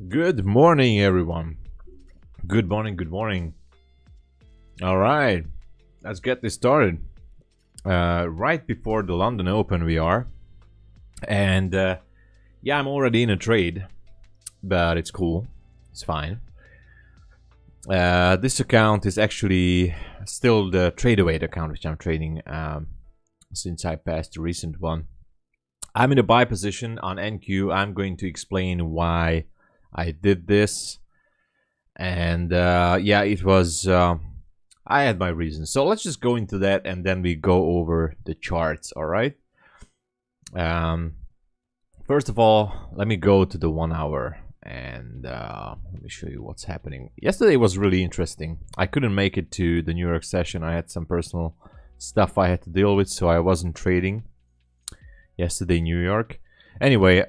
Good morning, everyone. Good morning, good morning. All right, let's get this started. Right before the London Open we are. And yeah, I'm already in a trade, but it's cool. It's fine. This account is actually still the TradeAway account, which I'm trading since I passed the recent one. I'm in a buy position on NQ. I'm going to explain why I did this. And yeah, it was... I had my reasons. So let's just go into that and then we go over the charts, all right? First of all, let me go to the 1 hour and let me show you what's happening. Yesterday was really interesting. I couldn't make it to the New York session. I had some personal stuff I had to deal with, so I wasn't trading yesterday in New York. Anyway,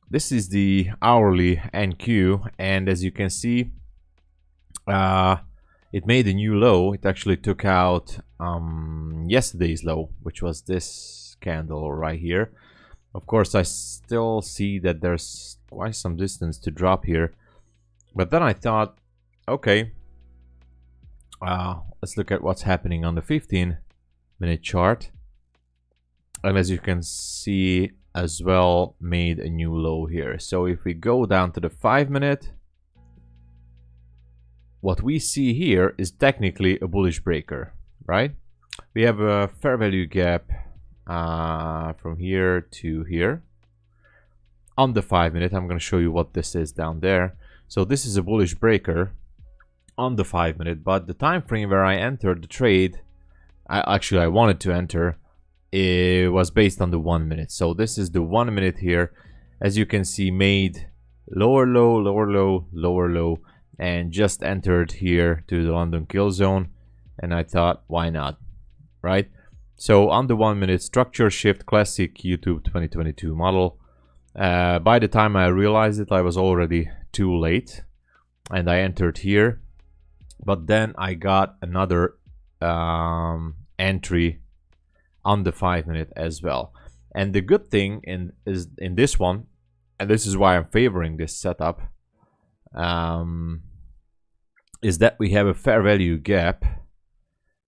this is the hourly NQ, and as you can see, it made a new low. It actually took out yesterday's low, which was this candle right here. Of course, I still see that there's quite some distance to drop here, but then I thought, okay, let's look at what's happening on the 15-minute chart. And as you can see as well, made a new low here. So if we go down to the 5-minute, what we see here is technically a bullish breaker, right? We have a fair value gap from here to here. On the 5-minute, I'm going to show you what this is down there. So this is a bullish breaker on the 5-minute, but the time frame where I entered the trade, I wanted to enter, it was based on the 1 minute. So this is the 1 minute here. As you can see, made lower low, lower low, lower low, and just entered here to the London kill zone. And I thought, why not, right? So on the 1 minute, structure shift, classic YouTube 2022 model. By the time I realized it, I was already too late, and I entered here. But then I got another entry on the 5-minute as well. And the good thing is in this one, and this is why I'm favoring this setup, is that we have a fair value gap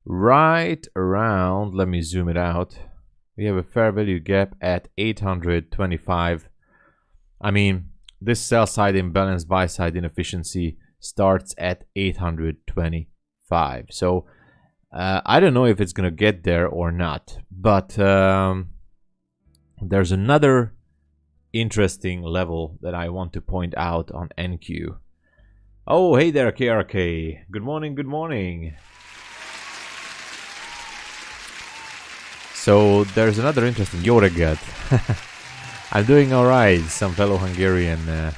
right around, let me zoom it out. We have a fair value gap at 825. I mean, this sell side imbalance, buy side inefficiency starts at 825. So I don't know if it's gonna get there or not, but there's another interesting level that I want to point out on NQ. Oh, hey there, KRK. Good morning, good morning. So there's another interesting Yoregat. I'm doing all right. Some fellow Hungarian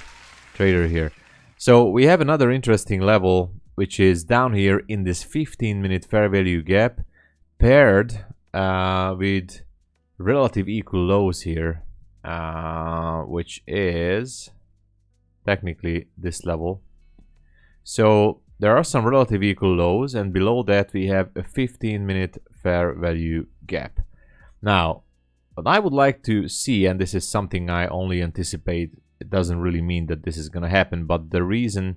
trader here. So we have another interesting level, which is down here in this 15-minute fair value gap, paired with relative equal lows here, which is technically this level. So there are some relative equal lows, and below that we have a 15-minute fair value gap. Now, what I would like to see, and this is something I only anticipate, it doesn't really mean that this is going to happen, but the reason...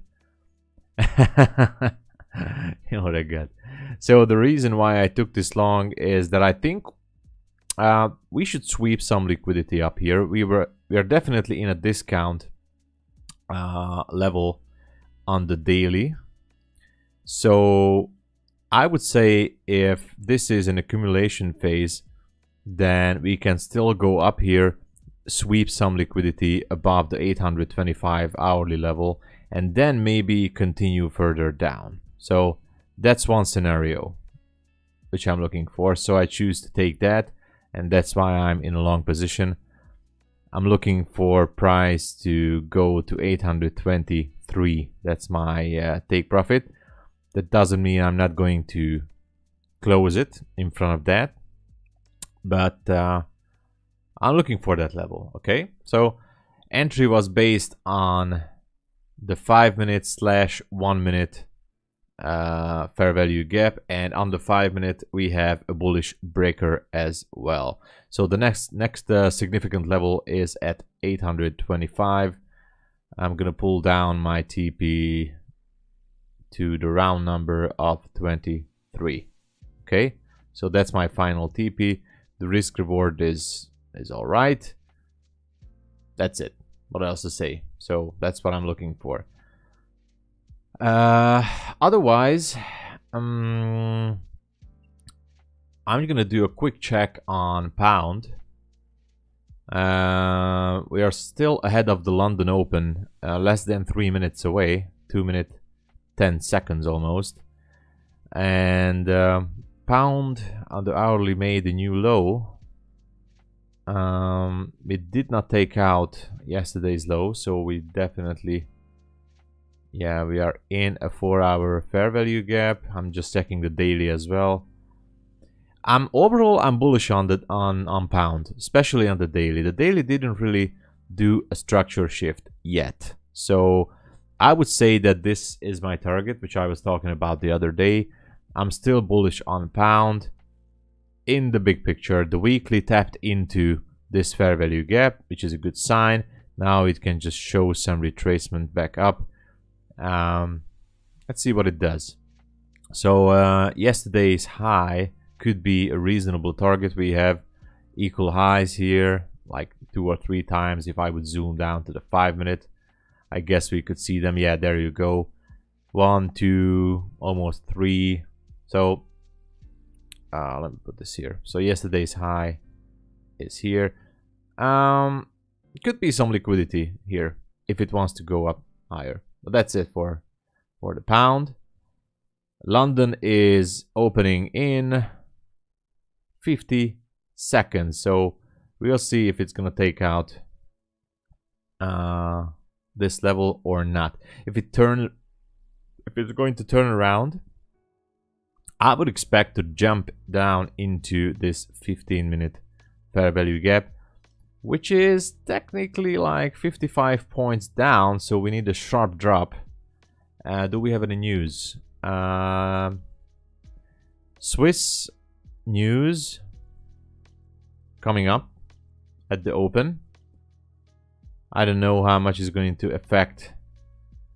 you know what I got. So the reason why I took this long is that I think we should sweep some liquidity up here. We are definitely in a discount level on the daily. So I would say if this is an accumulation phase, then we can still go up here, sweep some liquidity above the 825 hourly level, and then maybe continue further down. So that's one scenario which I'm looking for. So I choose to take that, and that's why I'm in a long position. I'm looking for price to go to 823. That's my take profit. That doesn't mean I'm not going to close it in front of that, but I'm looking for that level. Okay, so entry was based on the 5-minute / 1 minute fair value gap, and on the 5-minute we have a bullish breaker as well. So the next significant level is at 825. I'm gonna pull down my TP to the round number of 23. Okay, so that's my final TP. The risk reward is all right. That's it. What else to say? So that's what I'm looking for. Otherwise, I'm gonna do a quick check on pound. We are still ahead of the London Open, less than 3 minutes away, 2 minutes 10 seconds almost. And pound on the hourly made a new low. It did not take out yesterday's low, so we definitely, yeah, we are in a 4-hour fair value gap. I'm just checking the daily as well. Overall I'm bullish on pound, especially on the daily. The daily didn't really do a structure shift yet, so I would say that this is my target, which I was talking about the other day. I'm still bullish on pound. In the big picture, the weekly tapped into this fair value gap, which is a good sign. Now it can just show some retracement back up. Let's see what it does. So yesterday's high could be a reasonable target. We have equal highs here, like 2 or 3 times. If I would zoom down to the 5-minute, I guess we could see them. Yeah, there you go. 1, 2, almost 3. So let me put this here. So yesterday's high is here. Could be some liquidity here if it wants to go up higher. But that's it for the pound. London is opening in 50 seconds. So we'll see if it's gonna take out this level or not. If it's going to turn around, I would expect to jump down into this 15-minute fair value gap, which is technically like 55 points down, so we need a sharp drop. Do we have any news? Swiss news coming up at the open. I don't know how much is going to affect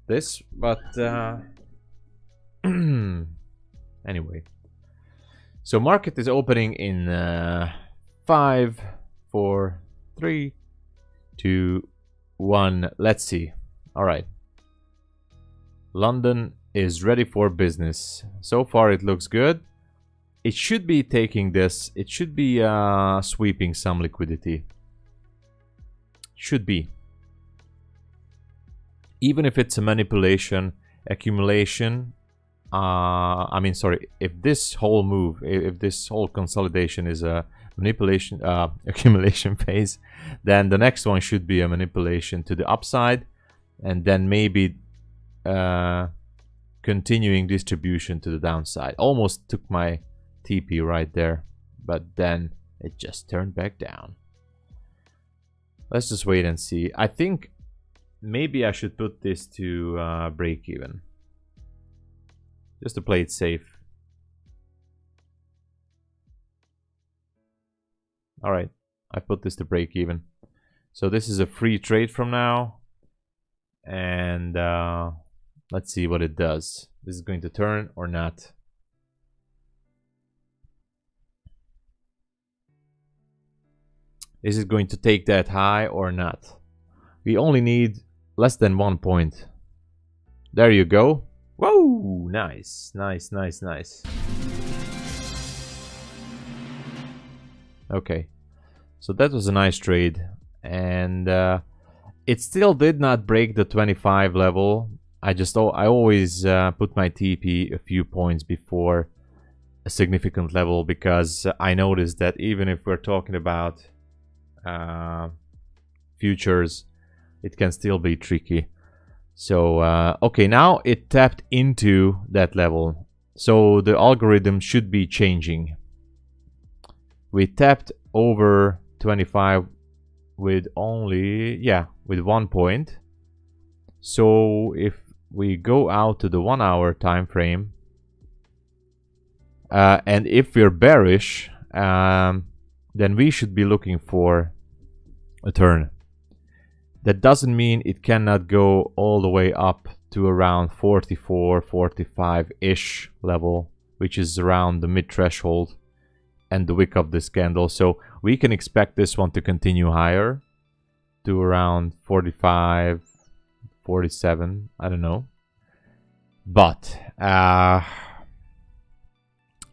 this, but anyway. So market is opening in 5, 4, 3, 2, 1. Let's see. All right. London is ready for business. So far it looks good. It should be taking this. It should be sweeping some liquidity. Should be. Even if it's a manipulation, accumulation. I mean, sorry. If this whole move, if this whole consolidation is a manipulation, accumulation phase, then the next one should be a manipulation to the upside, and then maybe continuing distribution to the downside. Almost took my TP right there, but then it just turned back down. Let's just wait and see. I think maybe I should put this to break even, just to play it safe. All right, I put this to break even. So this is a free trade from now, and let's see what it does. This is going to turn or not. Is it going to take that high or not? We only need less than 1 point. There you go. Whoa, nice, nice, nice, nice. Okay, so that was a nice trade, and it still did not break the 25 level. I always put my TP a few points before a significant level, because I noticed that even if we're talking about futures, it can still be tricky. So okay, now it tapped into that level, so the algorithm should be changing. We tapped over 25 with only, with 1 point. So if we go out to the 1 hour time frame, and if we're bearish, then we should be looking for a turn. That doesn't mean it cannot go all the way up to around 44, 45-ish level, which is around the mid threshold and the wick of this candle. So we can expect this one to continue higher to around 45, 47, I don't know. But I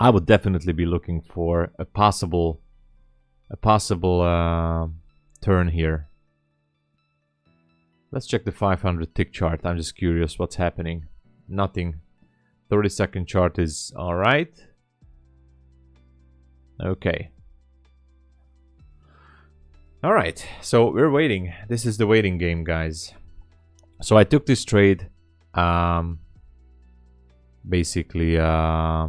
would definitely be looking for a possible turn here. Let's check the 500 tick chart. I'm just curious what's happening. Nothing. 30-second chart is all right. Okay. All right. So we're waiting. This is the waiting game, guys. So I took this trade. Basically, okay,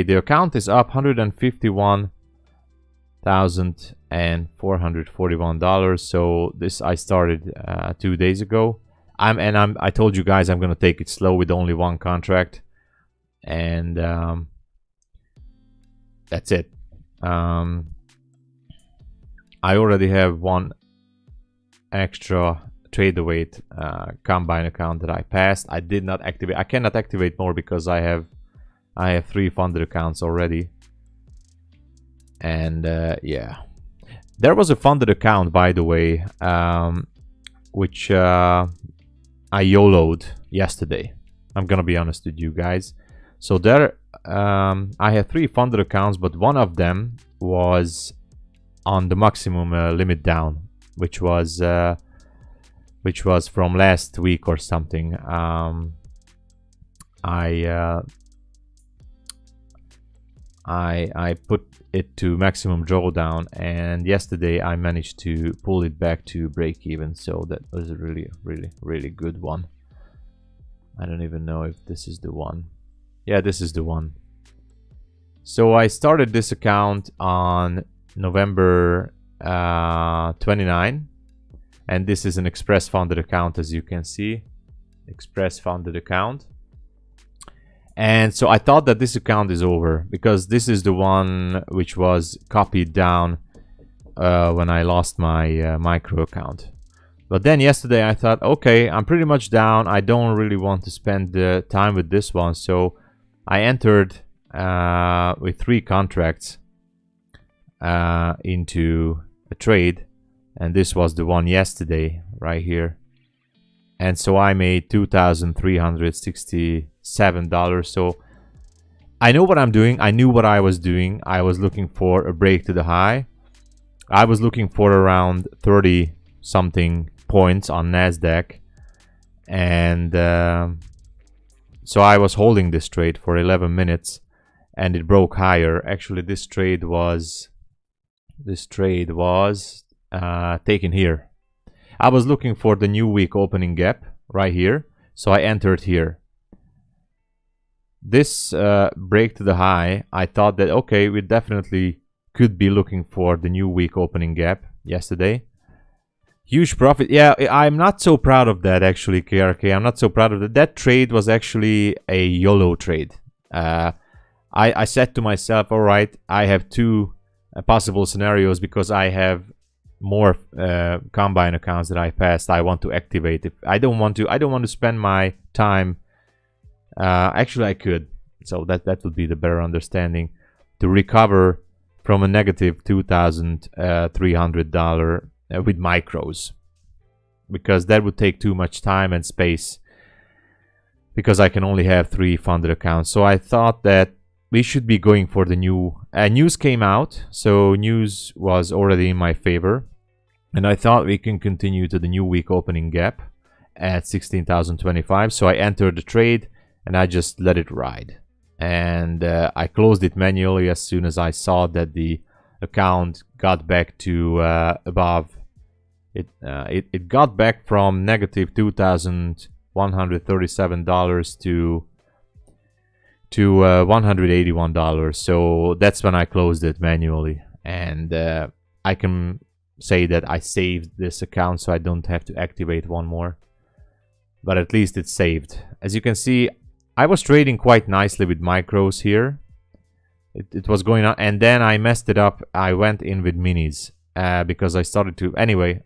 the account is up $151,441. So this I started 2 days ago. I told you guys I'm gonna take it slow with only one contract, and that's it. I already have one extra trader weight combine account that I passed. I did not activate. I cannot activate more because I have 3 funded accounts already. And yeah, there was a funded account, by the way, which I YOLO'd yesterday. I'm gonna be honest with you guys. So there, I had 3 funded accounts, but one of them was on the maximum limit down, which was from last week or something. I put it to maximum drawdown, and yesterday I managed to pull it back to break even. So that was a really good one. I don't even know if this is the one. Yeah, this is the one. So I started this account on November 29, and this is an express funded account, as you can see. Express funded account. And so I thought that this account is over because this is the one which was copied down when I lost my micro account. But then yesterday I thought, okay, I'm pretty much down. I don't really want to spend the time with this one. So I entered with 3 contracts into a trade. And this was the one yesterday right here. And so I made $2,367. So I know what I'm doing. I knew what I was doing. I was looking for a break to the high. I was looking for around 30 something points on NASDAQ. And so I was holding this trade for 11 minutes and it broke higher. Actually, this trade was taken here. I was looking for the new week opening gap right here, so I entered here. This break to the high, I thought that okay, we definitely could be looking for the new week opening gap yesterday. Huge profit. Yeah, I'm not so proud of that actually, KRK. I'm not so proud of that. That trade was actually a YOLO trade. I said to myself, all right, I have 2 possible scenarios because I have more combine accounts that I passed. I want to activate. If I don't want to spend my time. Actually, I could. So that would be the better understanding to recover from a negative $2,300 with micros, because that would take too much time and space. Because I can only have 3 funded accounts. So I thought that we should be going for the new news came out. So news was already in my favor. And I thought we can continue to the new week opening gap at 16,025. So I entered the trade and I just let it ride. And I closed it manually as soon as I saw that the account got back to above. It got back from negative $2,137 to $181. So that's when I closed it manually. And I can say that I saved this account, so I don't have to activate one more. But at least it's saved. As you can see, I was trading quite nicely with micros here. It was going on, and then I messed it up. I went in with minis because I started to... Anyway,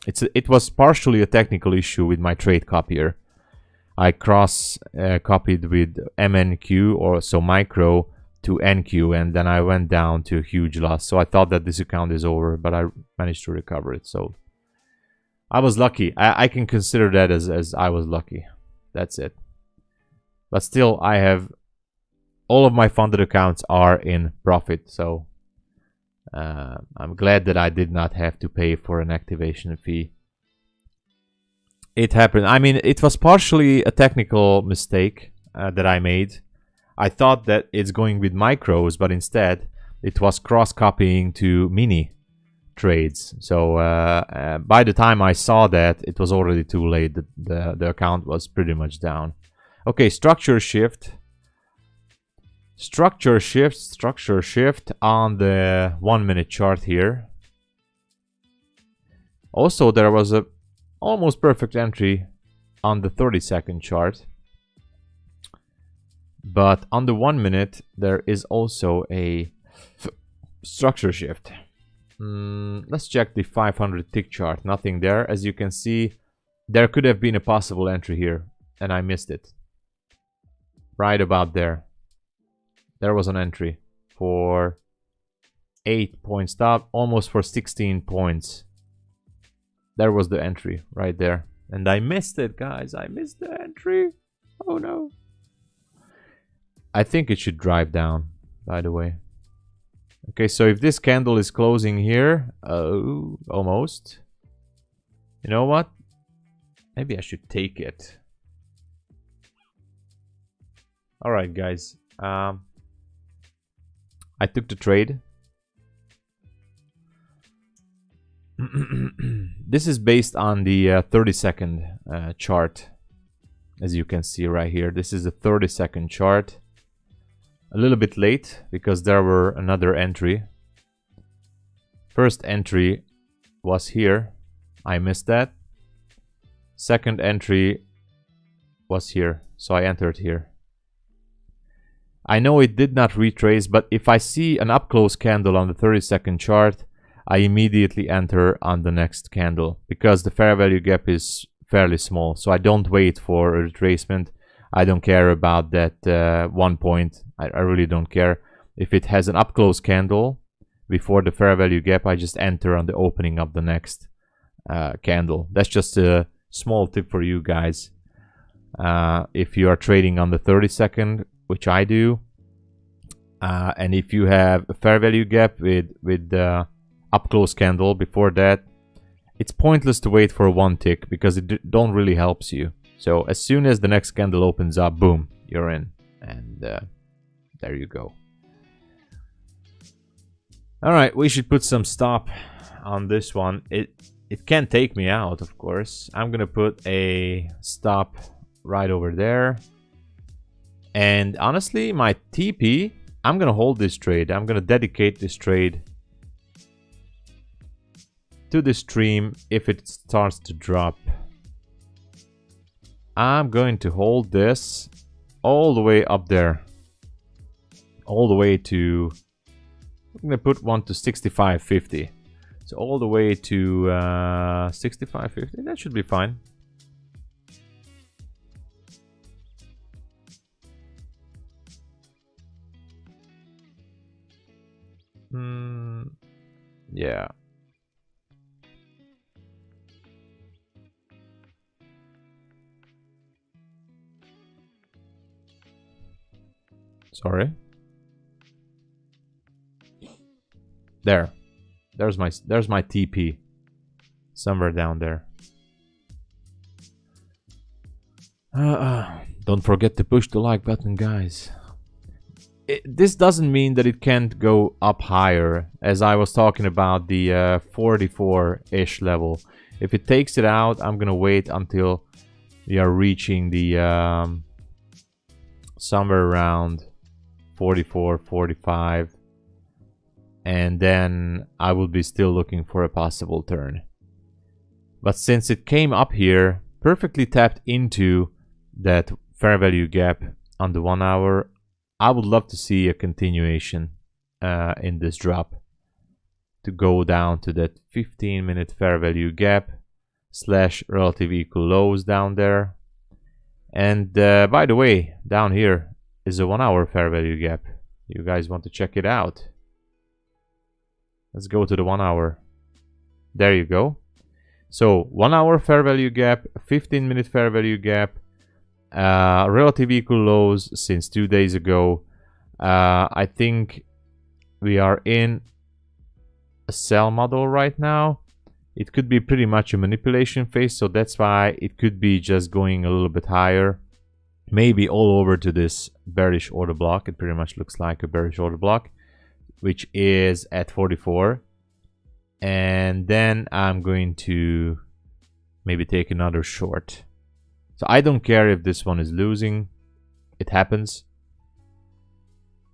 It was partially a technical issue with my trade copier. I cross copied with MNQ, or so micro, to NQ, and then I went down to a huge loss. So I thought that this account is over, but I managed to recover it. So I was lucky. I can consider that as I was lucky. That's it. But still, I have all of my funded accounts are in profit. So I'm glad that I did not have to pay for an activation fee. It happened. I mean, it was partially a technical mistake that I made. I thought that it's going with micros, but instead it was cross-copying to mini trades. So by the time I saw that, it was already too late. The account was pretty much down. Okay, structure shift. Structure shift on the 1 minute chart here. Also, there was a almost perfect entry on the 30-second chart. But on the 1 minute, there is also a structure shift. Let's check the 500 tick chart. Nothing there. As you can see, there could have been a possible entry here, and I missed it. Right about there. There was an entry for 8-point stop, almost for 16 points. There was the entry right there. And I missed it, guys. I missed the entry. Oh, no. I think it should drive down, by the way. Okay, so if this candle is closing here, oh, almost. You know what? Maybe I should take it. All right, guys. I took the trade. This is based on the 30-second chart. As you can see right here, this is a 30-second chart. A little bit late because there were another entry. First entry was here. I missed that. Second entry was here, so I entered here. I know it did not retrace, but if I see an up-close candle on the 30-second chart, I immediately enter on the next candle because the fair value gap is fairly small. So I don't wait for a retracement. I don't care about that 1 point. I really don't care. If it has an up-close candle before the fair value gap, I just enter on the opening of the next candle. That's just a small tip for you guys. If you are trading on the 30-second, which I do, and if you have a fair value gap with the up-close candle before that, it's pointless to wait for one tick because it don't really helps you. So as soon as the next candle opens up, boom, you're in, and there you go. All right, we should put some stop on this one. It can take me out, of course. I'm gonna put a stop right over there. And honestly, my TP, I'm gonna hold this trade. I'm gonna dedicate this trade to the stream if it starts to drop. I'm going to hold this all the way up there. All the way to... I'm gonna put one to 65.50. So all the way to 65.50. That should be fine. Yeah. Sorry. There's my TP. Somewhere down there. Don't forget to push the like button, guys. This doesn't mean that it can't go up higher, as I was talking about the 44-ish level. If it takes it out, I'm gonna wait until we are reaching the somewhere around 44, 45, and then I will be still looking for a possible turn. But since it came up here, perfectly tapped into that fair value gap on the 1 hour, I would love to see a continuation in this drop to go down to that 15-minute fair value gap slash relative equal lows down there. And by the way, down here is a 1 hour fair value gap. You guys want to check it out? Let's go to the 1 hour. There you go. So 1 hour fair value gap, 15-minute fair value gap, relative equal lows since 2 days ago. I think we are in a sell model right now. It could be pretty much a manipulation phase, so that's why it could be just going a little bit higher. Maybe all over to this bearish order block. It pretty much looks like a bearish order block, which is at 44. And then I'm going to maybe take another short. So I don't care if this one is losing. It happens.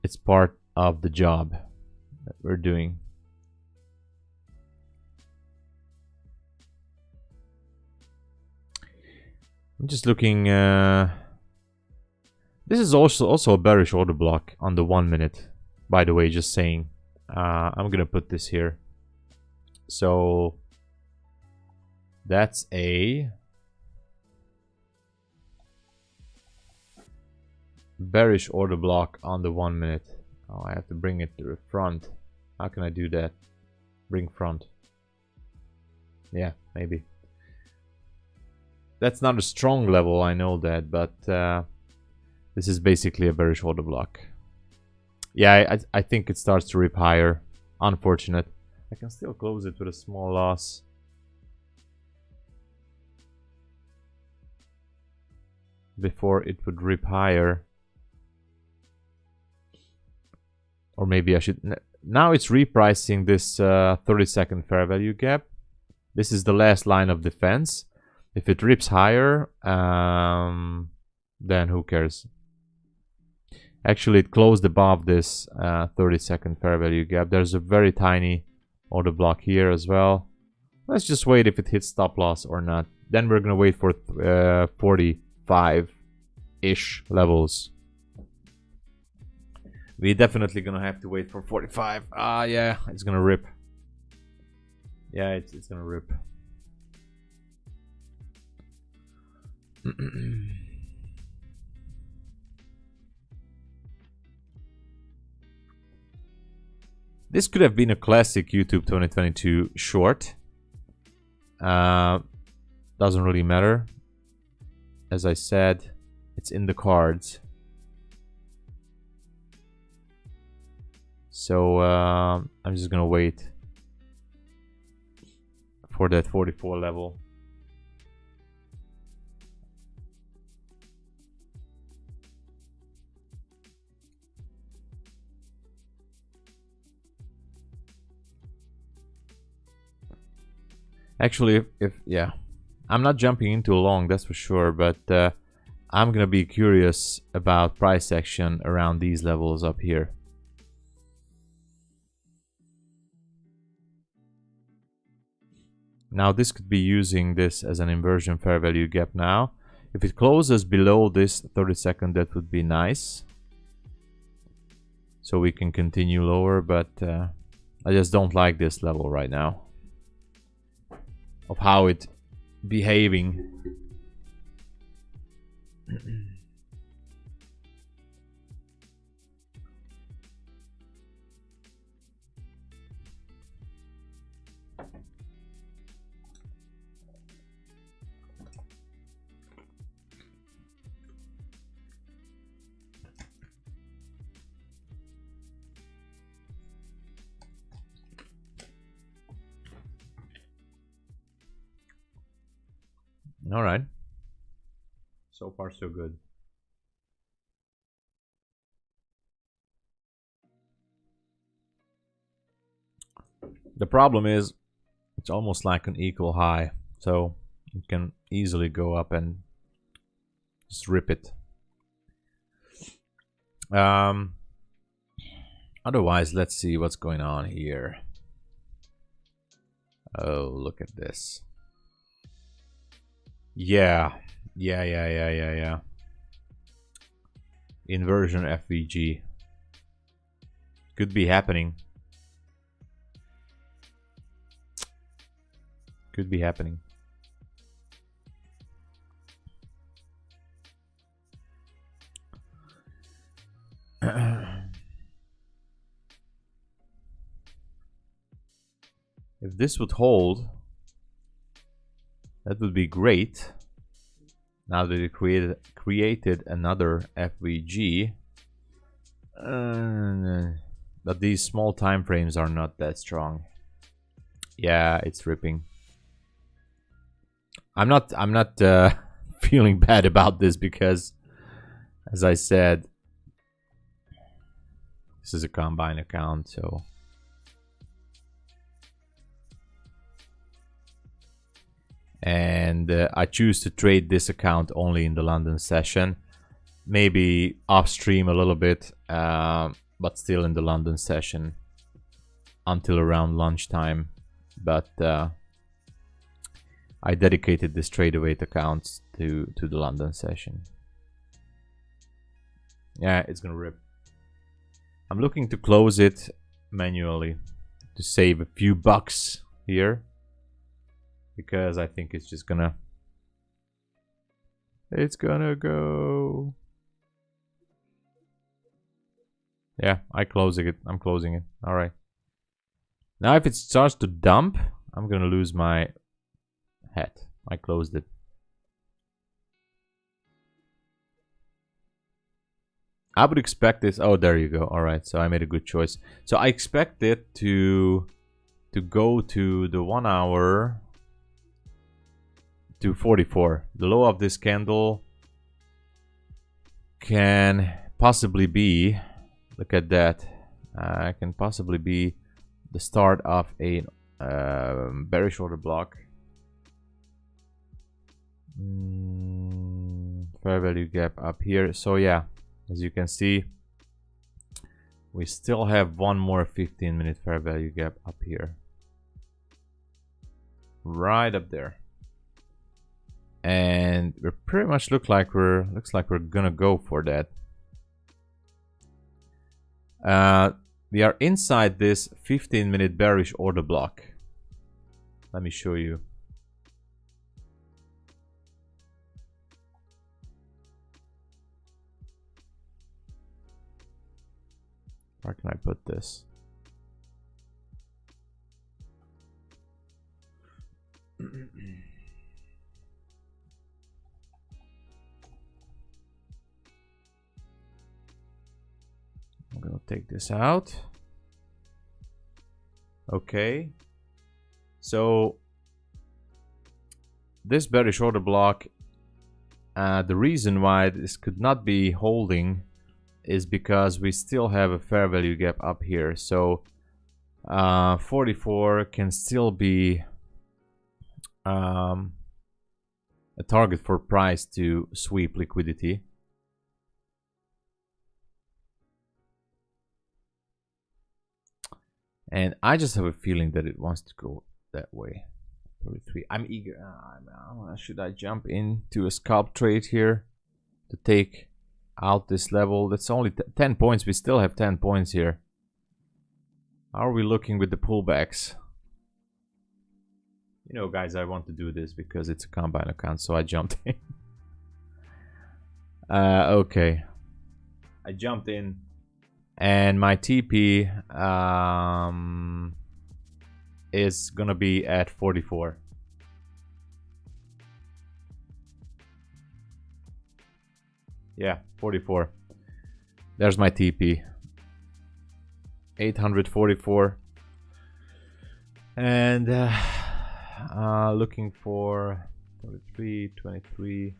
It's part of the job that we're doing. I'm just looking. This is also a bearish order block on the 1 minute. By the way, just saying. I'm gonna put this here. So that's a bearish order block on the 1 minute. Oh, I have to bring it to the front. How can I do that? Bring front. Yeah, maybe. That's not a strong level, I know that, but this is basically a bearish order block. Yeah, I think it starts to rip higher. Unfortunate. I can still close it with a small loss. Before it would rip higher. Or maybe I should... Now it's repricing this 30-second fair value gap. This is the last line of defense. If it rips higher, then who cares? Actually, it closed above this 30-second fair value gap. There's a very tiny order block here as well. Let's just wait if it hits stop loss or not. Then we're gonna wait for 45-ish levels. We're definitely gonna have to wait for 45. Ah, yeah, it's gonna rip. Yeah, it's gonna rip. This could have been a classic YouTube 2022 short. Doesn't really matter. As I said, it's in the cards. So I'm just gonna wait for that 44 level. Actually, yeah, I'm not jumping into a long, that's for sure, but I'm gonna be curious about price action around these levels up here. Now this could be using this as an inversion fair value gap now. If it closes below this 30-second, that would be nice. So we can continue lower, but I just don't like this level right now. Of how it's behaving. All right. So far, so good. The problem is it's almost like an equal high, so it can easily go up and just rip it. Otherwise, let's see what's going on here. Oh, look at this. Yeah. Inversion FVG. Could be happening. Could be happening. If this would hold, that would be great. Now that it created another FVG. But these small time frames are not that strong. Yeah, it's ripping. I'm not feeling bad about this because, as I said, this is a combine account, so and I choose to trade this account only in the London session, maybe upstream a little bit, but still in the London session until around lunchtime. But I dedicated this trade await account to the London session. Yeah, it's gonna rip. I'm looking to close it manually to save a few bucks here, because I think it's just gonna go. Yeah, I'm closing it. All right. Now if it starts to dump, I'm gonna lose my head. I closed it. I would expect this. Oh, there you go. All right, so I made a good choice. So I expect it to go to the 1 hour to 44. The low of this candle can possibly be, look at that, can possibly be the start of a bearish order block. Fair value gap up here. So yeah, as you can see, we still have one more 15-minute fair value gap up here, right up there, and we pretty much looks like we're gonna go for that. We are inside this 15-minute bearish order block. Let me show you. Where can I put this? I'm gonna take this out. Okay. So this bearish order block, the reason why this could not be holding is because we still have a fair value gap up here. So 44 can still be a target for price to sweep liquidity. And I just have a feeling that it wants to go that way. 33. I'm eager. Should I jump into a scalp trade here to take out this level? That's only 10 points. We still have 10 points here. How are we looking with the pullbacks? You know, guys, I want to do this because it's a combine account, so I jumped in. Okay. I jumped in, and my TP is gonna be at 44. Yeah, 44. There's my TP. 844. And looking for 33, 23.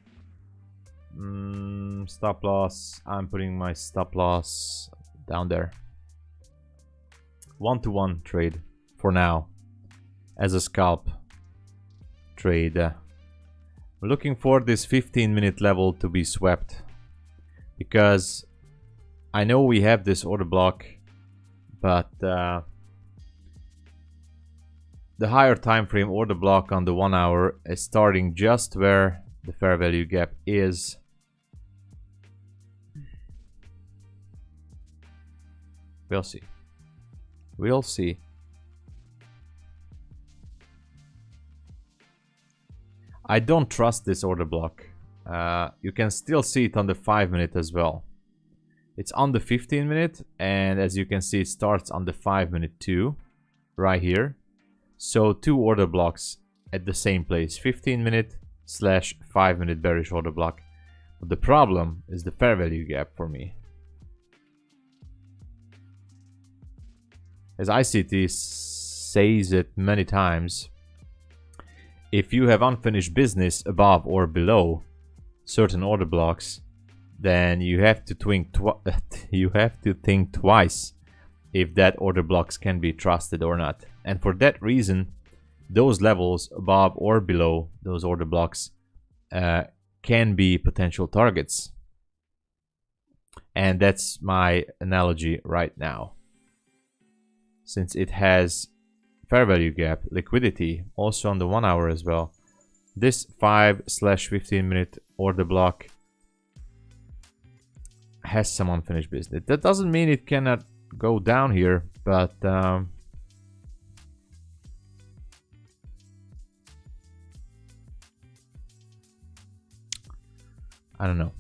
Stop loss. I'm putting my stop loss down there. 1-to-1 trade for now as a scalp trade. We're looking for this 15-minute level to be swept, because I know we have this order block, but the higher time frame order block on the 1 hour is starting just where the fair value gap is. We'll see. We'll see. I don't trust this order block. You can still see it on the 5-minute as well. It's on the 15-minute, and as you can see, it starts on the 5-minute too, right here. So 2 order blocks at the same place, 15-minute / 5-minute bearish order block. But the problem is the fair value gap for me. As ICT says it many times, if you have unfinished business above or below certain order blocks, then you have to think twice if that order blocks can be trusted or not. And for that reason, those levels above or below those order blocks can be potential targets. And that's my analogy right now. Since it has fair value gap, liquidity, also on the 1 hour as well, this 5 / 15-minute order block has some unfinished business. That doesn't mean it cannot go down here, but I don't know.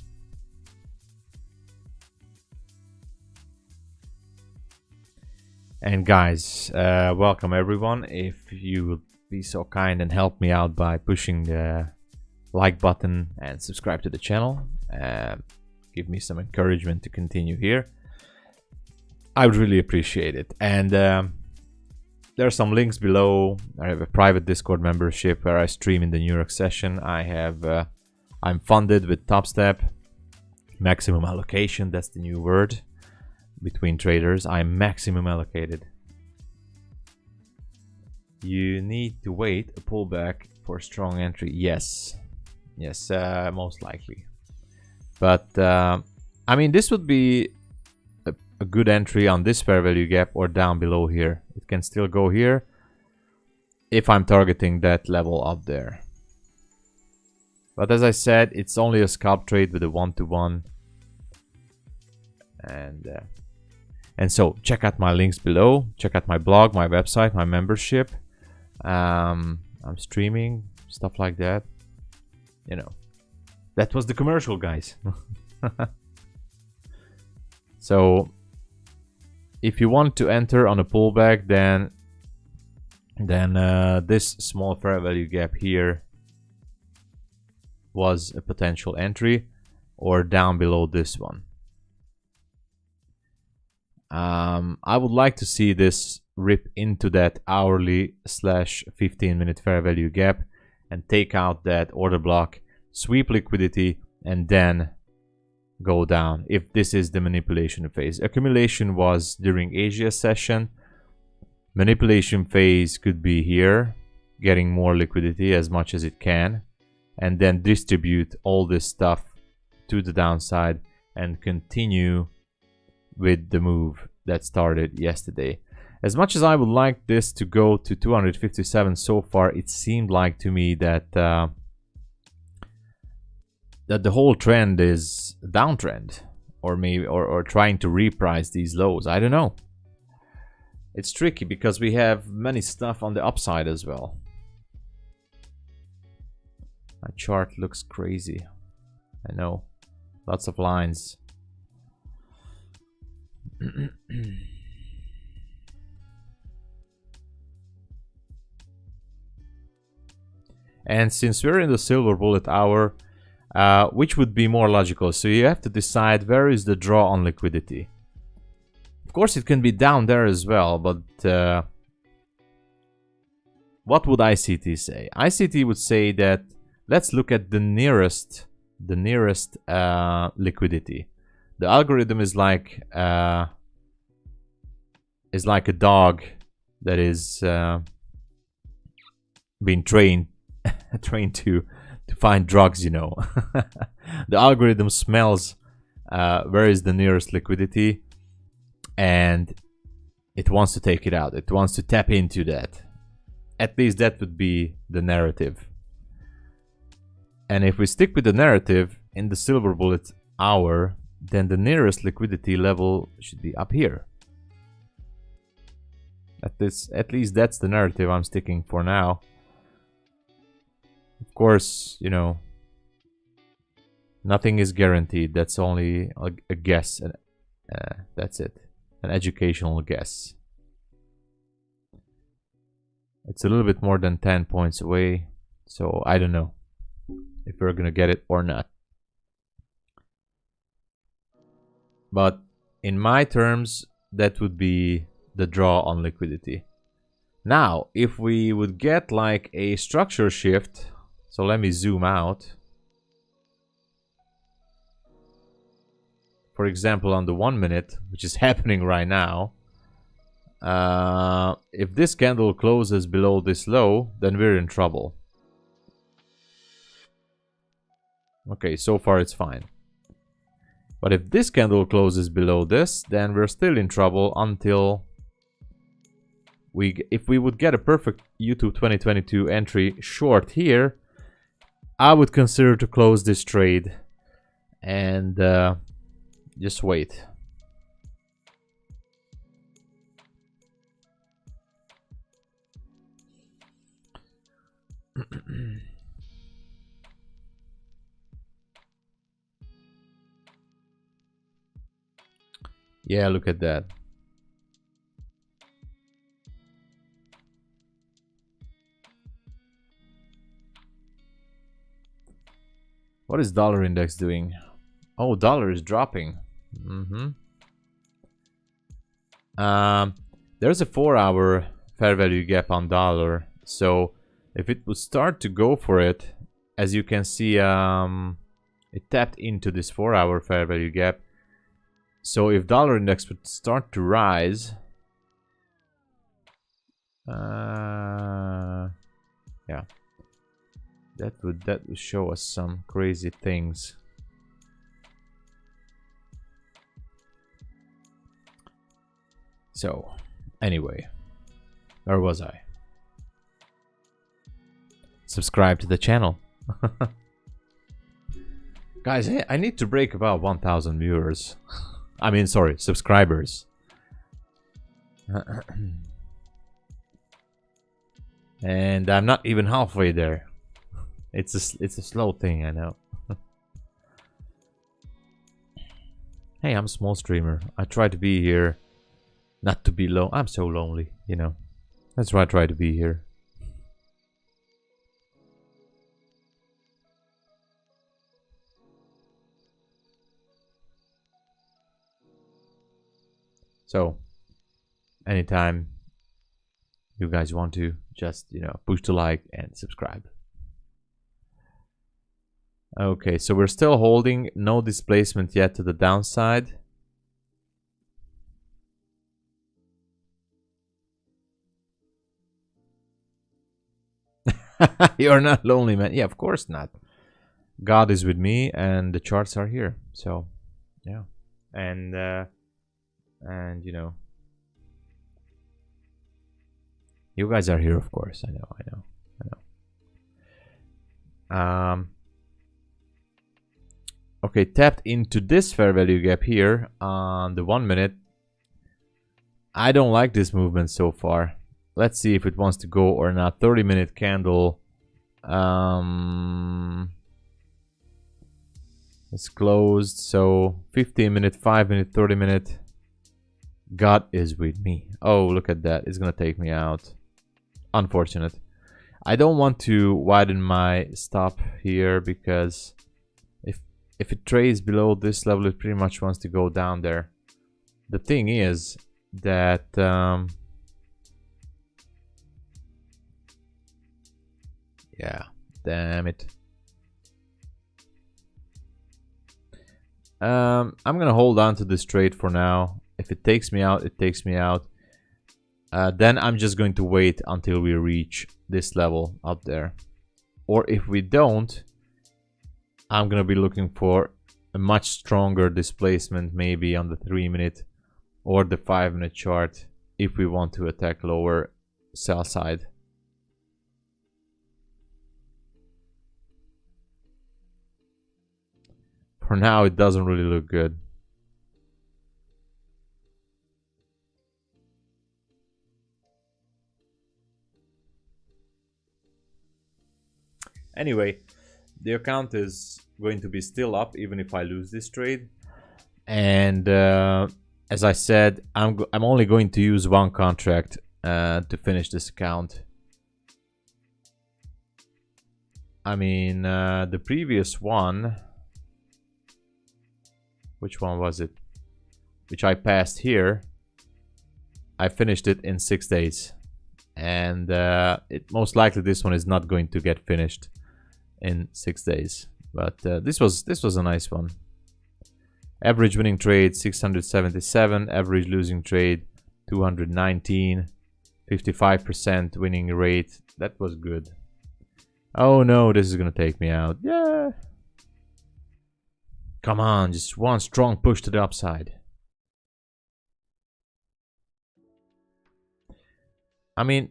And guys, welcome everyone. If you would be so kind and help me out by pushing the like button and subscribe to the channel, give me some encouragement to continue here, I would really appreciate it. And there are some links below. I have a private Discord membership where I stream in the New York session. I'm funded with Top Step, maximum allocation, that's the new word between traders. I'm maximum allocated. You need to wait a pullback for strong entry. Yes, most likely. But I mean, this would be a good entry on this fair value gap or down below here. It can still go here if I'm targeting that level up there. But as I said, it's only a scalp trade with a 1-to-1. And so check out my links below. Check out my blog, my website, my membership. I'm streaming, stuff like that. You know, that was the commercial, guys. So if you want to enter on a pullback, then this small fair value gap here was a potential entry, or down below this one. I would like to see this rip into that hourly / 15-minute fair value gap and take out that order block, sweep liquidity, and then go down if this is the manipulation phase. Accumulation was during Asia session. Manipulation phase could be here, getting more liquidity as much as it can, and then distribute all this stuff to the downside and continue with the move that started yesterday. As much as I would like this to go to 257 so far, it seemed like to me that that the whole trend is a downtrend, or maybe or trying to reprice these lows. I don't know. It's tricky because we have many stuff on the upside as well. My chart looks crazy. I know, lots of lines. And since we're in the silver bullet hour, which would be more logical? So you have to decide where is the draw on liquidity. Of course, it can be down there as well, but what would ICT say? ICT would say that let's look at the nearest liquidity. The algorithm is like a dog that is being trained to find drugs, you know. The algorithm smells where is the nearest liquidity, and it wants to take it out. It wants to tap into that. At least that would be the narrative. And if we stick with the narrative in the silver bullet hour, then the nearest liquidity level should be up here. At least that's the narrative I'm sticking for now. Of course, you know, nothing is guaranteed. That's only a guess That's it. An educational guess. It's a little bit more than 10 points away, so I don't know if we're gonna get it or not. But in my terms, that would be the draw on liquidity. Now, if we would get like a structure shift, so let me zoom out. For example, on the 1 minute, which is happening right now, if this candle closes below this low, then we're in trouble. Okay, so far it's fine. But if this candle closes below this, then we're still in trouble until if we would get a perfect YouTube 2022 entry short here, I would consider to close this trade and just wait. Yeah, look at that. What is dollar index doing? Oh, dollar is dropping. There's a 4-hour fair value gap on dollar. So if it would start to go for it, as you can see, it tapped into this 4-hour fair value gap. So if dollar index would start to rise, yeah, that would show us some crazy things. So anyway, where was I? Subscribe to the channel. Guys, I need to break about 1,000 viewers. I mean, sorry, subscribers. And I'm not even halfway there. It's a slow thing, I know. Hey, I'm a small streamer. I try to be here, not to be low. I'm so lonely, you know. That's why I try to be here. So, anytime you guys want to, just, you know, push the like and subscribe. Okay, so we're still holding, no displacement yet to the downside. You're not lonely, man. Yeah, of course not. God is with me and the charts are here. So, yeah. And you know, you guys are here, of course. I know. Okay, tapped into this fair value gap here on the 1 minute. I don't like this movement so far. Let's see if it wants to go or not. 30-minute candle. It's closed. So 15-minute, 5-minute, 30-minute. God is with me. Oh, look at that. It's gonna take me out. Unfortunate. I don't want to widen my stop here because if it trades below this level, it pretty much wants to go down there. The thing is that yeah, damn it. I'm gonna hold on to this trade for now. If it takes me out, it takes me out. Then I'm just going to wait until we reach this level up there. Or if we don't, I'm gonna be looking for a much stronger displacement, maybe on the 3-minute or the 5-minute chart, if we want to attack lower sell side. For now, it doesn't really look good. Anyway, the account is going to be still up even if I lose this trade. And as I said, I'm only going to use one contract to finish this account. I mean, the previous one, which one was it? Which I passed here. I finished it in 6 days, and most likely this one is not going to get finished in 6 days. But this was a nice one. Average winning trade 677, average losing trade 219, 55% winning rate. That was good. Oh no, this is gonna take me out. Yeah. Come on, just one strong push to the upside. I mean,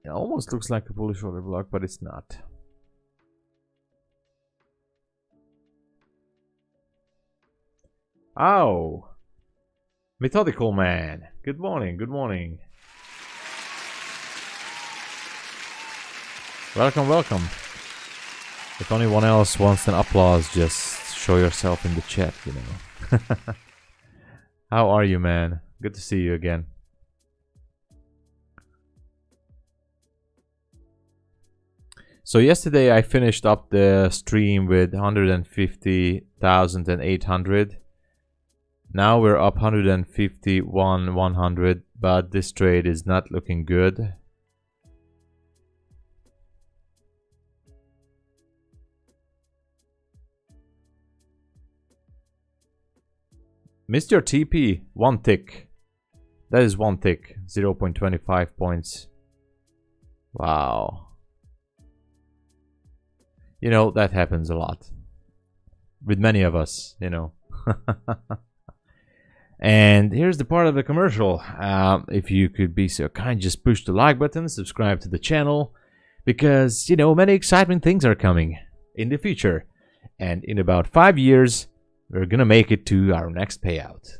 it almost looks like a bullish order block, but it's not. Oh, methodical man. Good morning, good morning. Welcome, welcome. If anyone else wants an applause, just show yourself in the chat, you know. How are you, man? Good to see you again. So yesterday I finished up the stream with 150,800. Now we're up 151,100, but this trade is not looking good. Missed your TP, one tick. That is one tick, 0.25 points. Wow. You know, that happens a lot. With many of us, you know. And here's the part of the commercial. If you could be so kind, just push the like button, subscribe to the channel, because, you know, many exciting things are coming in the future. And in about 5 years, we're gonna make it to our next payout.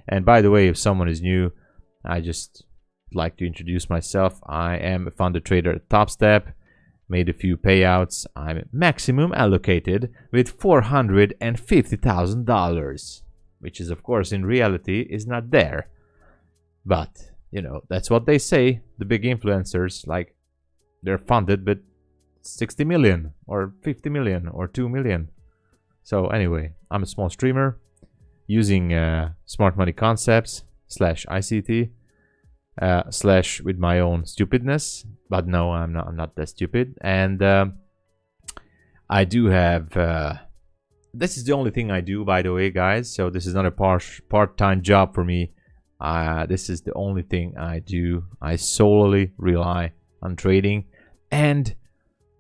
And by the way, if someone is new, I just like to introduce myself. I am a founder trader at Top Step. Made a few payouts. I'm maximum allocated with $450,000. Which is, of course, in reality is not there. But, you know, that's what they say. The big influencers, like, they're funded with 60 million or 50 million or 2 million. So anyway, I'm a small streamer using smart money concepts / ICT / with my own stupidness. But no, I'm not that stupid. And I do have... this is the only thing I do, by the way, guys. So this is not a part-time job for me. This is the only thing I do. I solely rely on trading. And,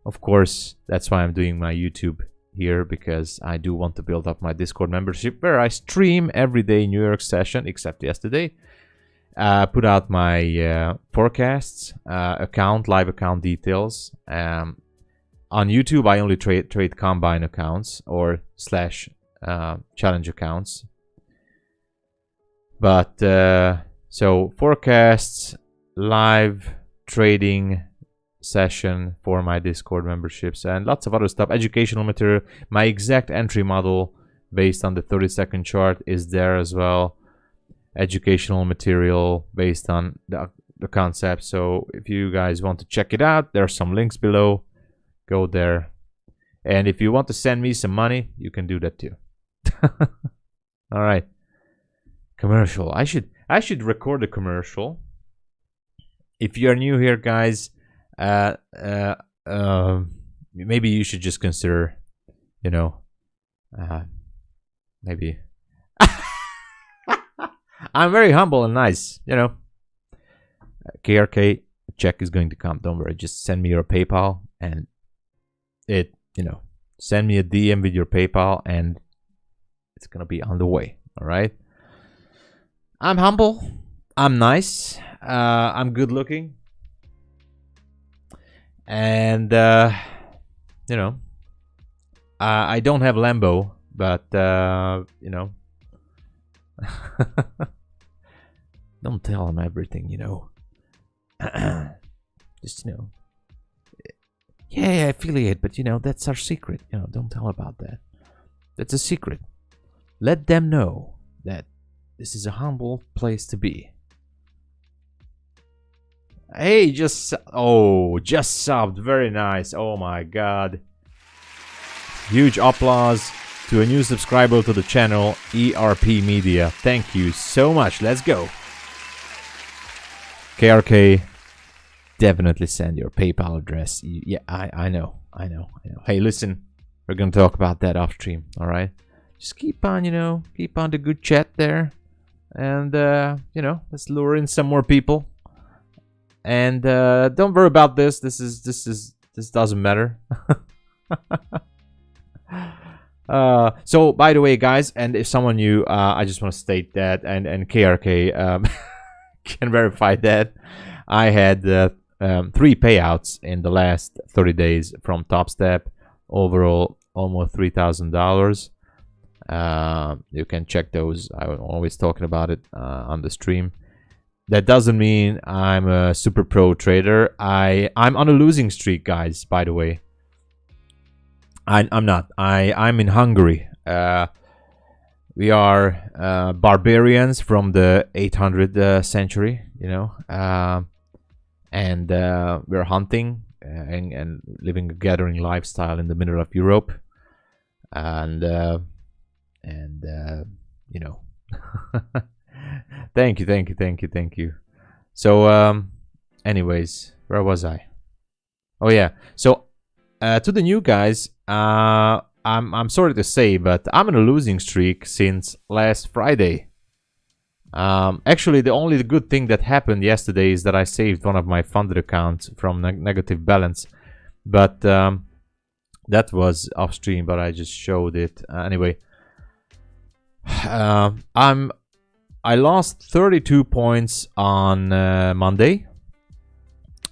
of course, that's why I'm doing my YouTube here, because I do want to build up my Discord membership, where I stream every day New York session, except yesterday. Put out my forecasts, live account details. On YouTube, I only trade combine accounts or / challenge accounts. But so forecasts, live trading session for my Discord memberships, and lots of other stuff. Educational material. My exact entry model based on the 30-second chart is there as well. Educational material based on the concept. So if you guys want to check it out, there are some links below. Go there. And if you want to send me some money, you can do that too. All right. Commercial. I should record a commercial. If you are new here, guys, maybe you should just consider, you know, maybe. I'm very humble and nice, you know. KRK check is going to come. Don't worry. Just send me your PayPal and send me a DM with your PayPal and it's gonna be on the way. All right. I'm humble. I'm nice. I'm good looking. And you know, I don't have Lambo, but you know, don't tell him everything. You know, just you know. Yeah, affiliate, but you know, that's our secret. You know, don't tell about that. That's a secret. let them know that this is a humble place to be. Hey, just subbed. Very nice. Oh my god. Huge applause to a new subscriber to the channel, ERP Media. Thank you so much. Let's go. KRK, definitely send your PayPal address. Yeah, I know. Hey, listen, we're gonna talk about that off stream. All right, just keep on, keep on the good chat there, and let's lure in some more people. And don't worry about this. This doesn't matter. So by the way, guys, and if someone new, I just want to state that, and KRK can verify that I had 3 payouts in the last 30 days from TopStep. Overall, almost $3,000. You can check those. I'm always talking about it on the stream. That doesn't mean I'm a super pro trader. I'm on a losing streak, guys, by the way. I'm not. I'm in Hungary. We are barbarians from the 800th century, and we're hunting and living a gathering lifestyle in the middle of Europe. And Thank you. So, anyways, where was I? Oh yeah. So, to the new guys, I'm sorry to say, but I'm in a losing streak since last Friday. Actually, the only good thing that happened yesterday is that I saved one of my funded accounts from negative balance, but that was off stream. But I just showed it anyway. I lost 32 points on Monday,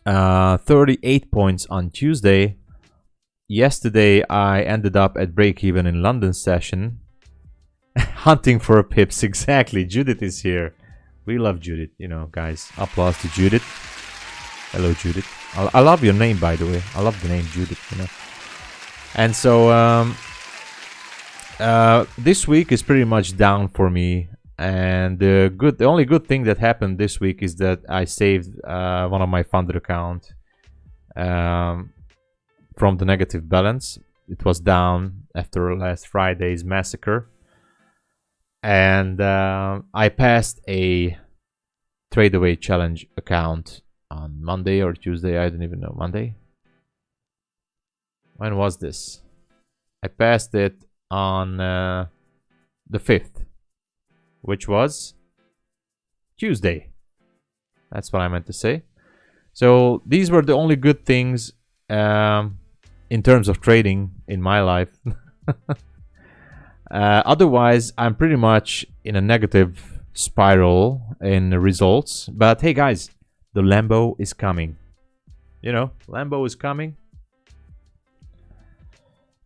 38 points on Tuesday. Yesterday, I ended up at break-even in London session. Hunting for pips, exactly. Judith is here. We love Judith, guys. Applause to Judith. Hello, Judith. I love your name, by the way. I love the name Judith, And so, this week is pretty much down for me. And the only good thing that happened this week is that I saved one of my funded account from the negative balance. It was down after last Friday's massacre, and I passed a trade away challenge account on Monday or Tuesday. I don't even know. Monday. When was this? I passed it on the 5th. Which was Tuesday. That's what I meant to say. So these were the only good things in terms of trading in my life. Otherwise, I'm pretty much in a negative spiral in the results. But hey, guys, the Lambo is coming. Lambo is coming.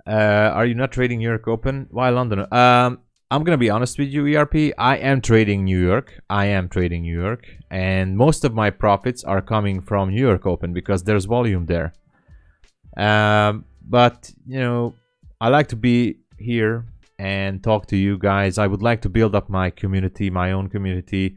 Are you not trading New York Open? Why London? I'm gonna be honest with you, ERP. I am trading New York. And most of my profits are coming from New York Open because there's volume there. But I like to be here and talk to you guys. I would like to build up my community, my own community,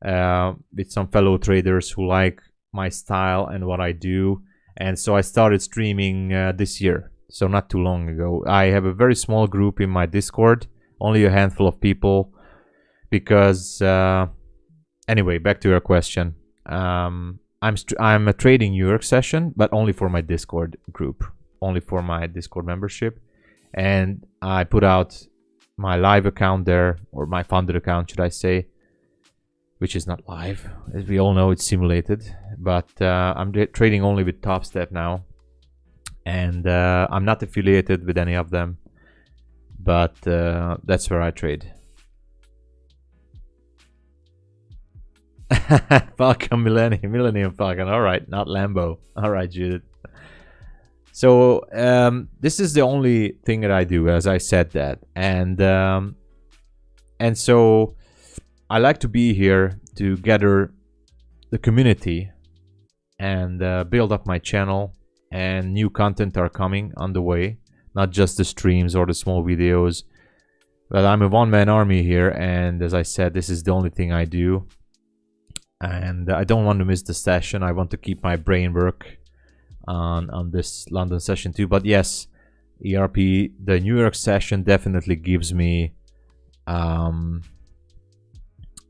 with some fellow traders who like my style and what I do. And so I started streaming this year, so not too long ago. I have a very small group in my Discord. Only a handful of people, because anyway, back to your question. I'm a trading New York session, but only for my Discord group, only for my Discord membership, and I put out my live account there, or my funded account, should I say, which is not live, as we all know. It's simulated, but I'm trading only with TopStep now, and I'm not affiliated with any of them. But that's where I trade. Falcon Millennium Falcon. All right, not Lambo. All right, Judith. So this is the only thing that I do, as I said that, and so I like to be here to gather the community and build up my channel. And new content are coming on the way. Not just the streams or the small videos. But I'm a one-man army here, and as I said, this is the only thing I do. And I don't want to miss the session. I want to keep my brain work on this London session too. But yes, ERP, the New York session definitely gives me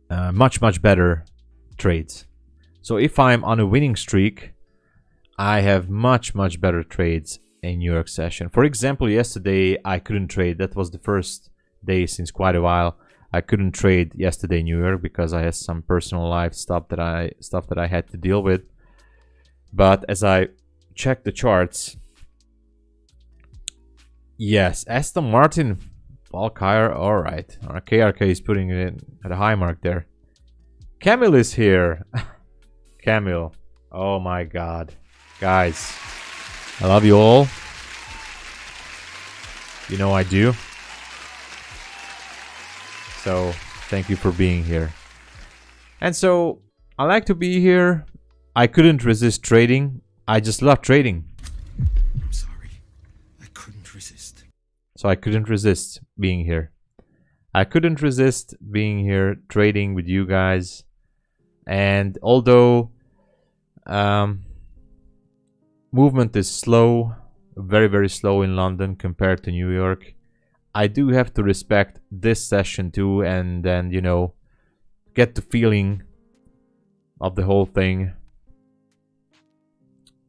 much better trades. So if I'm on a winning streak, I have much better trades in New York session. For example, yesterday I couldn't trade. That was the first day since quite a while. I couldn't trade yesterday in New York because I had some personal life stuff that I had to deal with. But as I checked the charts, yes, Aston Martin, Valkyrie, all right. Our KRK is putting it in at a high mark there. Camille is here. Camille, oh my God, guys, I love you all. You know I do. So thank you for being here. And so I like to be here. I couldn't resist trading. I just love trading. I'm sorry. I couldn't resist. So I couldn't resist being here. I couldn't resist being here, trading with you guys. And although movement is slow, very slow in London compared to New York, I do have to respect this session too, and then, you know, get the feeling of the whole thing.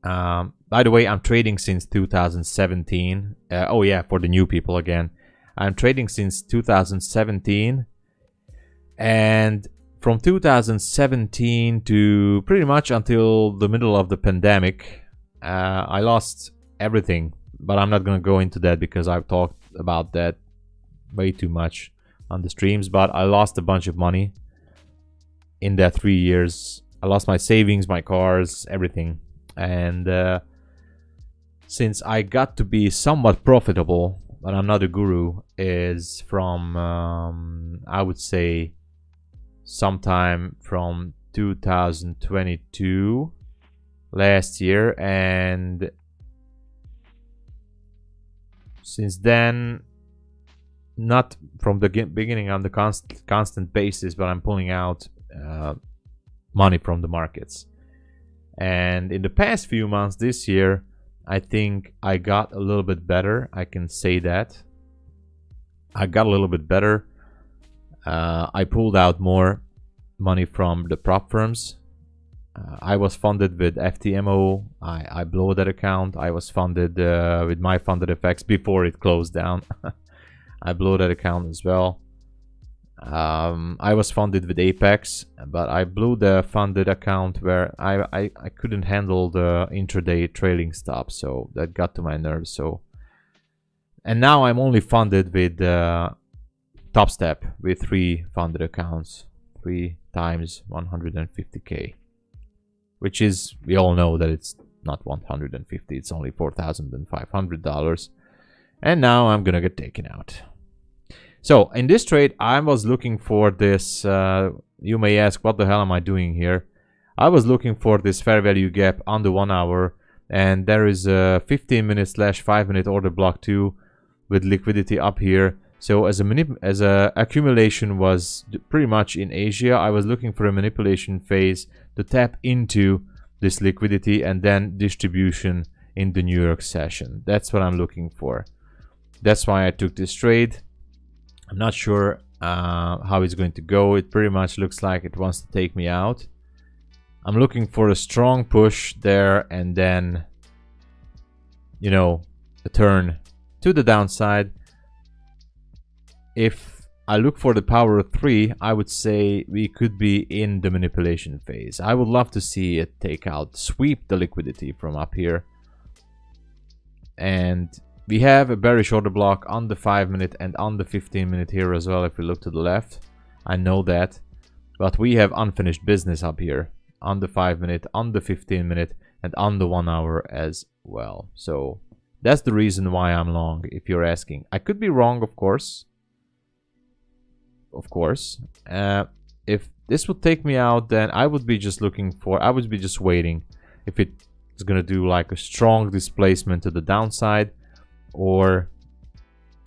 By the way, I'm trading since 2017. Oh yeah, for the new people again. I'm trading since 2017. And from 2017 to pretty much until the middle of the pandemic, I lost everything. But I'm not going to go into that because I've talked about that way too much on the streams. But I lost a bunch of money in that 3 years. I lost my savings, my cars, everything. And since I got to be somewhat profitable, but I'm not a guru, is from I would say sometime from 2022, last year, and since then, not from the beginning on the constant basis, but I'm pulling out money from the markets. And in the past few months this year, I think I got a little bit better. I can say that. I got a little bit better. I pulled out more money from the prop firms. I was funded with FTMO. I blew that account. I was funded with my funded FX before it closed down. I blew that account as well. I was funded with Apex, but I blew the funded account where I couldn't handle the intraday trailing stop, so that got to my nerves. So, and now I'm only funded with Top Step with 3 funded accounts, 3 times 150k, which is, we all know that it's not 150, it's only $4,500, and now I'm gonna get taken out. So in this trade, I was looking for this, you may ask, what the hell am I doing here? I was looking for this fair value gap on the 1 hour, and there is a 15-minute/5-minute order block too, with liquidity up here. So as a accumulation was pretty much in Asia, I was looking for a manipulation phase to tap into this liquidity and then distribution in the New York session. That's what I'm looking for. That's why I took this trade. I'm not sure how it's going to go. It pretty much looks like it wants to take me out. I'm looking for a strong push there and then, you know, a turn to the downside. If I look for the power of 3, I would say we could be in the manipulation phase. I would love to see it take out, sweep the liquidity from up here. And we have a bearish order block on the 5-minute and on the 15-minute here as well if we look to the left. I know that. But we have unfinished business up here on the 5-minute, on the 15-minute, and on the 1 hour as well. So that's the reason why I'm long, if you're asking. I could be wrong, of course. Of course. If this would take me out, then I would be just looking for, I would be just waiting if it's going to do like a strong displacement to the downside, or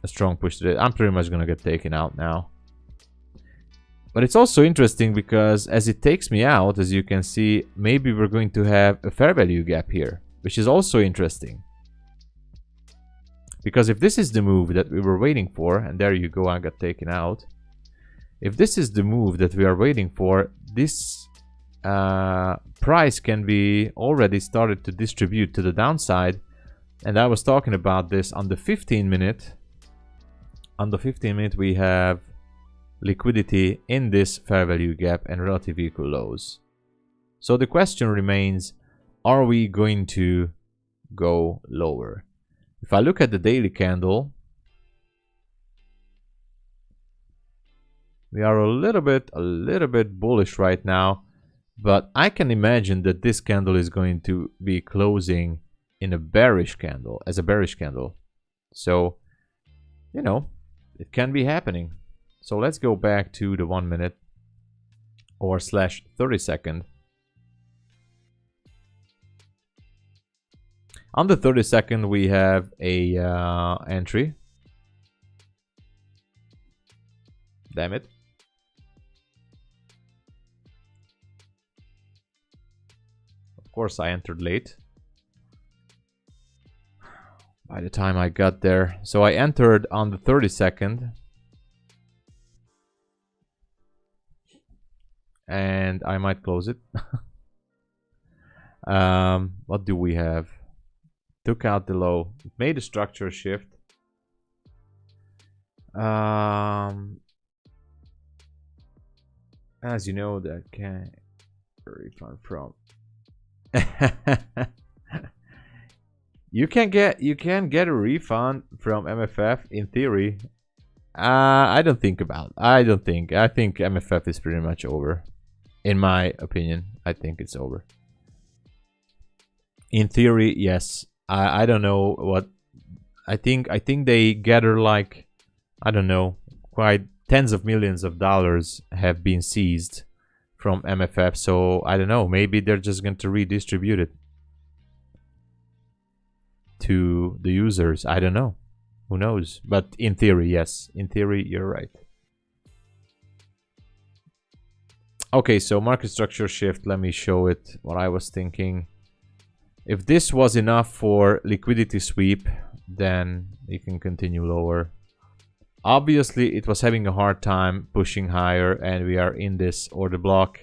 a strong push today. I'm pretty much gonna get taken out now. But it's also interesting because as it takes me out, as you can see, maybe we're going to have a fair value gap here, which is also interesting. Because if this is the move that we were waiting for, and there you go, I got taken out. If this is the move that we are waiting for, this price can be already started to distribute to the downside. And I was talking about this on the 15 minute. On the 15 minute we have liquidity in this fair value gap and relative equal lows. So the question remains, are we going to go lower? If I look at the daily candle, we are a little bit bullish right now, but I can imagine that this candle is going to be closing in a bearish candle, as a bearish candle. So, you know, it can be happening. So let's go back to the 1 minute or slash 30 second. On the 30 second we have a entry. Damn it. Of course I entered late. By the time I got there. So I entered on the 30 second. And I might close it. What do we have? Took out the low. It made a structure shift. As you know, that can refund from. You can get a refund from MFF in theory. I don't think about. I think MFF is pretty much over. In my opinion, I think it's over. In theory, yes. I don't know what. I think they gather like, I don't know, quite tens of millions of dollars have been seized from MFF. So I don't know. Maybe they're just going to redistribute it to the users. I don't know. Who knows? But in theory, yes. In theory, you're right. Okay, so market structure shift. Let me show it what I was thinking. If this was enough for liquidity sweep, then you can continue lower. Obviously, it was having a hard time pushing higher, and we are in this order block.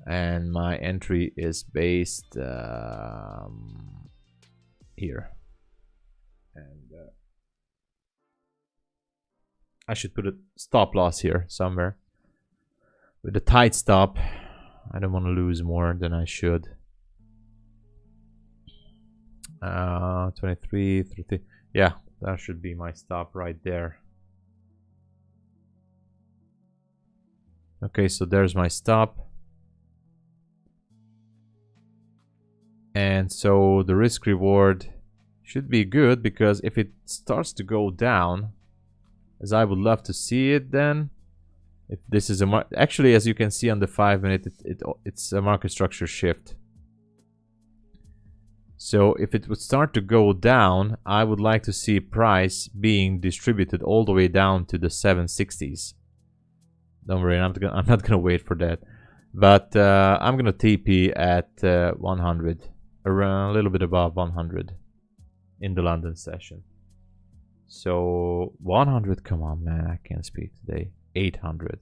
And my entry is based here. And I should put a stop loss here somewhere. With a tight stop, I don't want to lose more than I should. 23, 30. Yeah, that should be my stop right there. Okay, so there's my stop. And so the risk reward should be good, because if it starts to go down, as I would love to see it, then if this is a actually, as you can see on the 5 minute, it's a market structure shift. So if it would start to go down, I would like to see price being distributed all the way down to the 760s. Don't worry, I'm not gonna wait for that, but I'm gonna TP at 100, around a little bit above 100 in the London session. So 100, come on, man, I can't speak today. 800.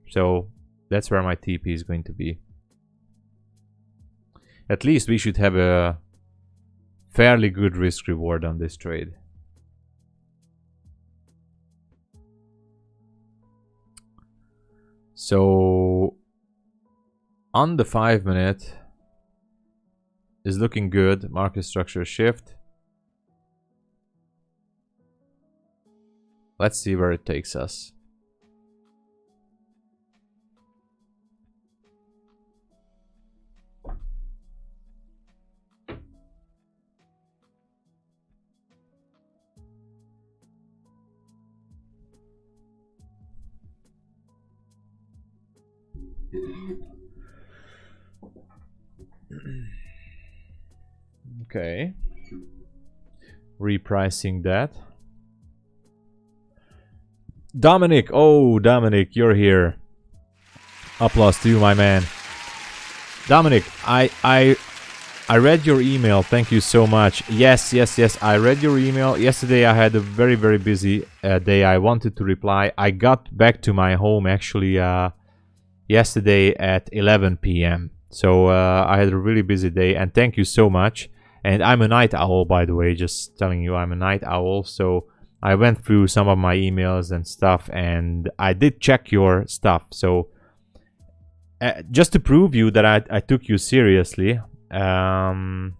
So that's where my TP is going to be. At least we should have a fairly good risk reward on this trade. So on the 5 minute is looking good. Market structure shift. Let's see where it takes us. Okay. repricing that. Dominic, oh Dominic, you're here. Applause to you, my man. Dominic, I read your email. Thank you so much. Yes, I read your email. Yesterday I had a very, very busy day. I wanted to reply. I got back to my home actually yesterday at 11 p.m. So I had a really busy day, and thank you so much. And I'm a night owl, by the way, just telling you I'm a night owl. So I went through some of my emails and stuff, and I did check your stuff. So just to prove you that I took you seriously, there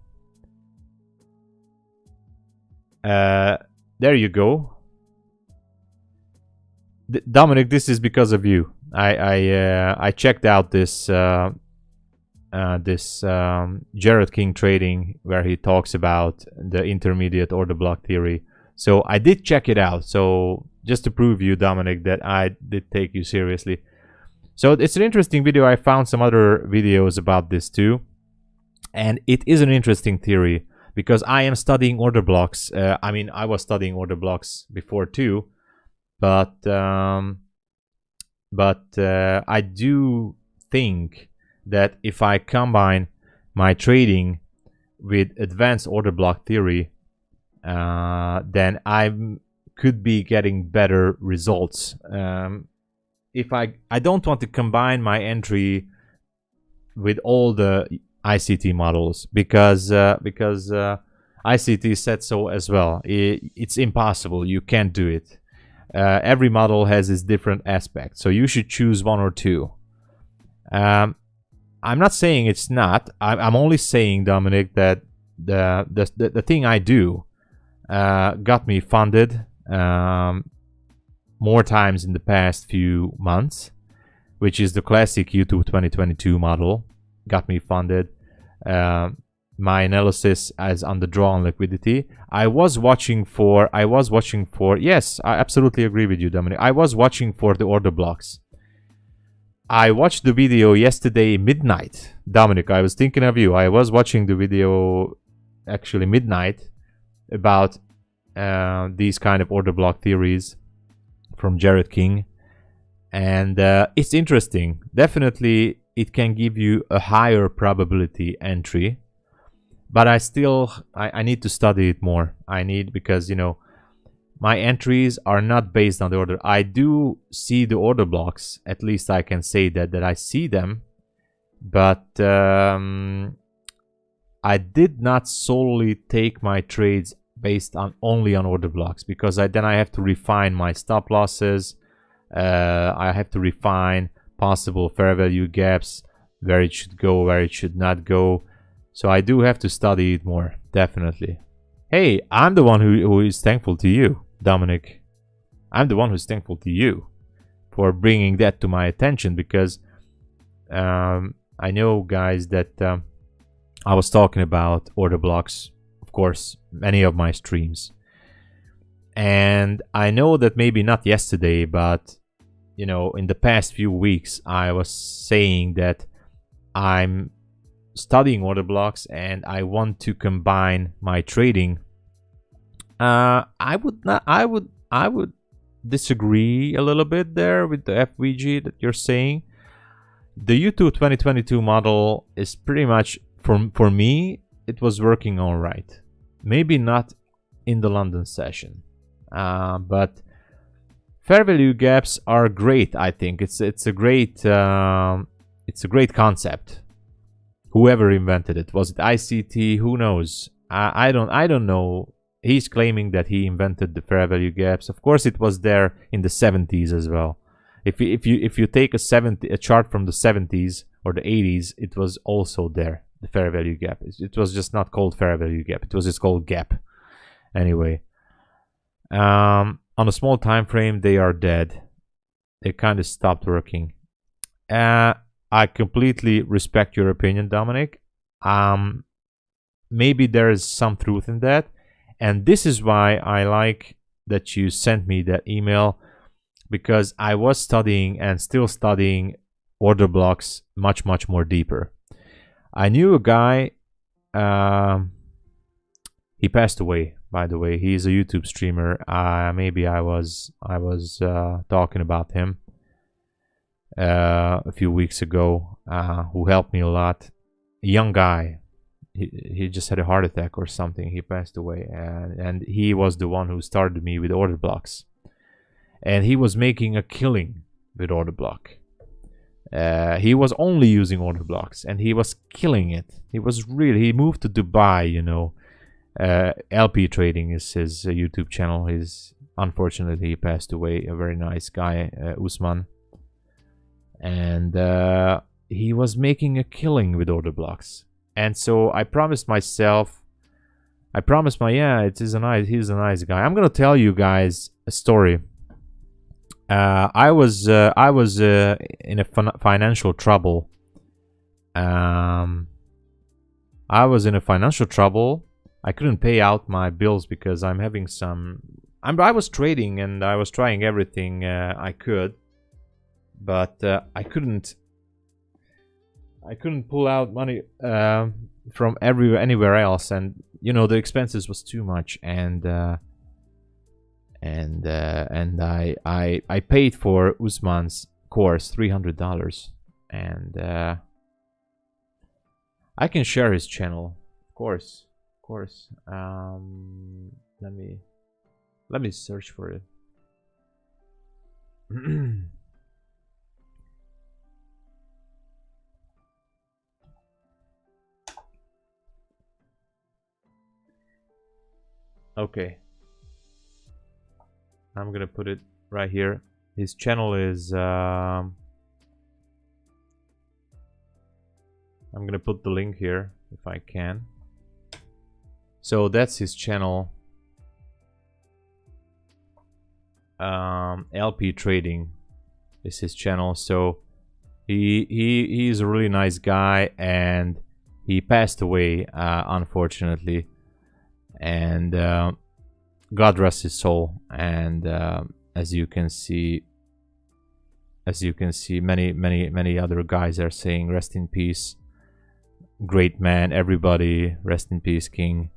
you go. Dominic, this is because of you. I checked out this Jared King trading, where he talks about the intermediate order block theory. So I did check it out. So just to prove you, Dominic, that I did take you seriously. So it's an interesting video. I found some other videos about this too. And it is an interesting theory because I am studying order blocks. I mean, I was studying order blocks before too. But I do think that if I combine my trading with advanced order block theory, then I could be getting better results. If I don't want to combine my entry with all the ICT models because ICT said so as well. It's impossible. You can't do it. Every model has its different aspects, so you should choose one or two. I'm not saying it's not. I'm only saying, Dominic, that the thing I do got me funded more times in the past few months, which is the classic YouTube 2022 model. Got me funded. My analysis as on the draw on liquidity. I was watching for. Yes, I absolutely agree with you, Dominic. I was watching for the order blocks. I watched the video yesterday midnight, Dominic. I was thinking of you. I was watching the video actually midnight about these kind of order block theories from Jared King, and it's interesting. Definitely, it can give you a higher probability entry. But I need to study it more. Because, you know, my entries are not based on the order. I do see the order blocks. At least I can say that I see them. But I did not solely take my trades based on only on order blocks, because then I have to refine my stop losses. I have to refine possible fair value gaps, where it should go, where it should not go. So I do have to study it more, definitely. Hey, I'm the one who is thankful to you, Dominic. I'm the one who's thankful to you for bringing that to my attention, because I know, guys, that I was talking about order blocks, of course, many of my streams. And I know that maybe not yesterday, but, you know, in the past few weeks, I was saying that I'm studying order blocks and I want to combine my trading. I would disagree a little bit there with the FVG that you're saying. The YouTube 2022 model is pretty much, for me, it was working all right. Maybe not in the London session, but fair value gaps are great. I think it's a great concept. Whoever invented it, was it ICT? Who knows? I don't know. He's claiming that he invented the fair value gaps. Of course, it was there in the 70s as well. If you take a chart from the 70s or the 80s, it was also there. The fair value gap. It was just not called fair value gap. It was just called gap. Anyway, on a small time frame, they are dead. They kind of stopped working. I completely respect your opinion, Dominic. Maybe there is some truth in that. And this is why I like that you sent me that email, because I was studying and still studying order blocks much more deeper. I knew a guy, he passed away by the way. He's a YouTube streamer. Maybe I was talking about him a few weeks ago, who helped me a lot. A young guy. He just had a heart attack or something. He passed away, and he was the one who started me with order blocks. And he was making a killing with order block. He was only using order blocks, and he was killing it. He moved to Dubai, you know. LP Trading is his YouTube channel. Unfortunately, he passed away. A very nice guy, Usman. And he was making a killing with order blocks. And so I promised myself, he's a nice guy. I'm gonna tell you guys a story. I was in a financial trouble. I was in a financial trouble. I couldn't pay out my bills because I'm having some. I was trading and I was trying everything I could, but I couldn't pull out money from anywhere else, and you know the expenses was too much, and I paid for Usman's course $300, and I can share his channel, of course. Let me search for it. Okay, I'm gonna put it right here. His channel is I'm gonna put the link here if I can. So that's his channel. LP Trading is his channel. So he's a really nice guy, and he passed away unfortunately, and God rest his soul. And as you can see, many other guys are saying rest in peace, great man. Everybody, rest in peace, King.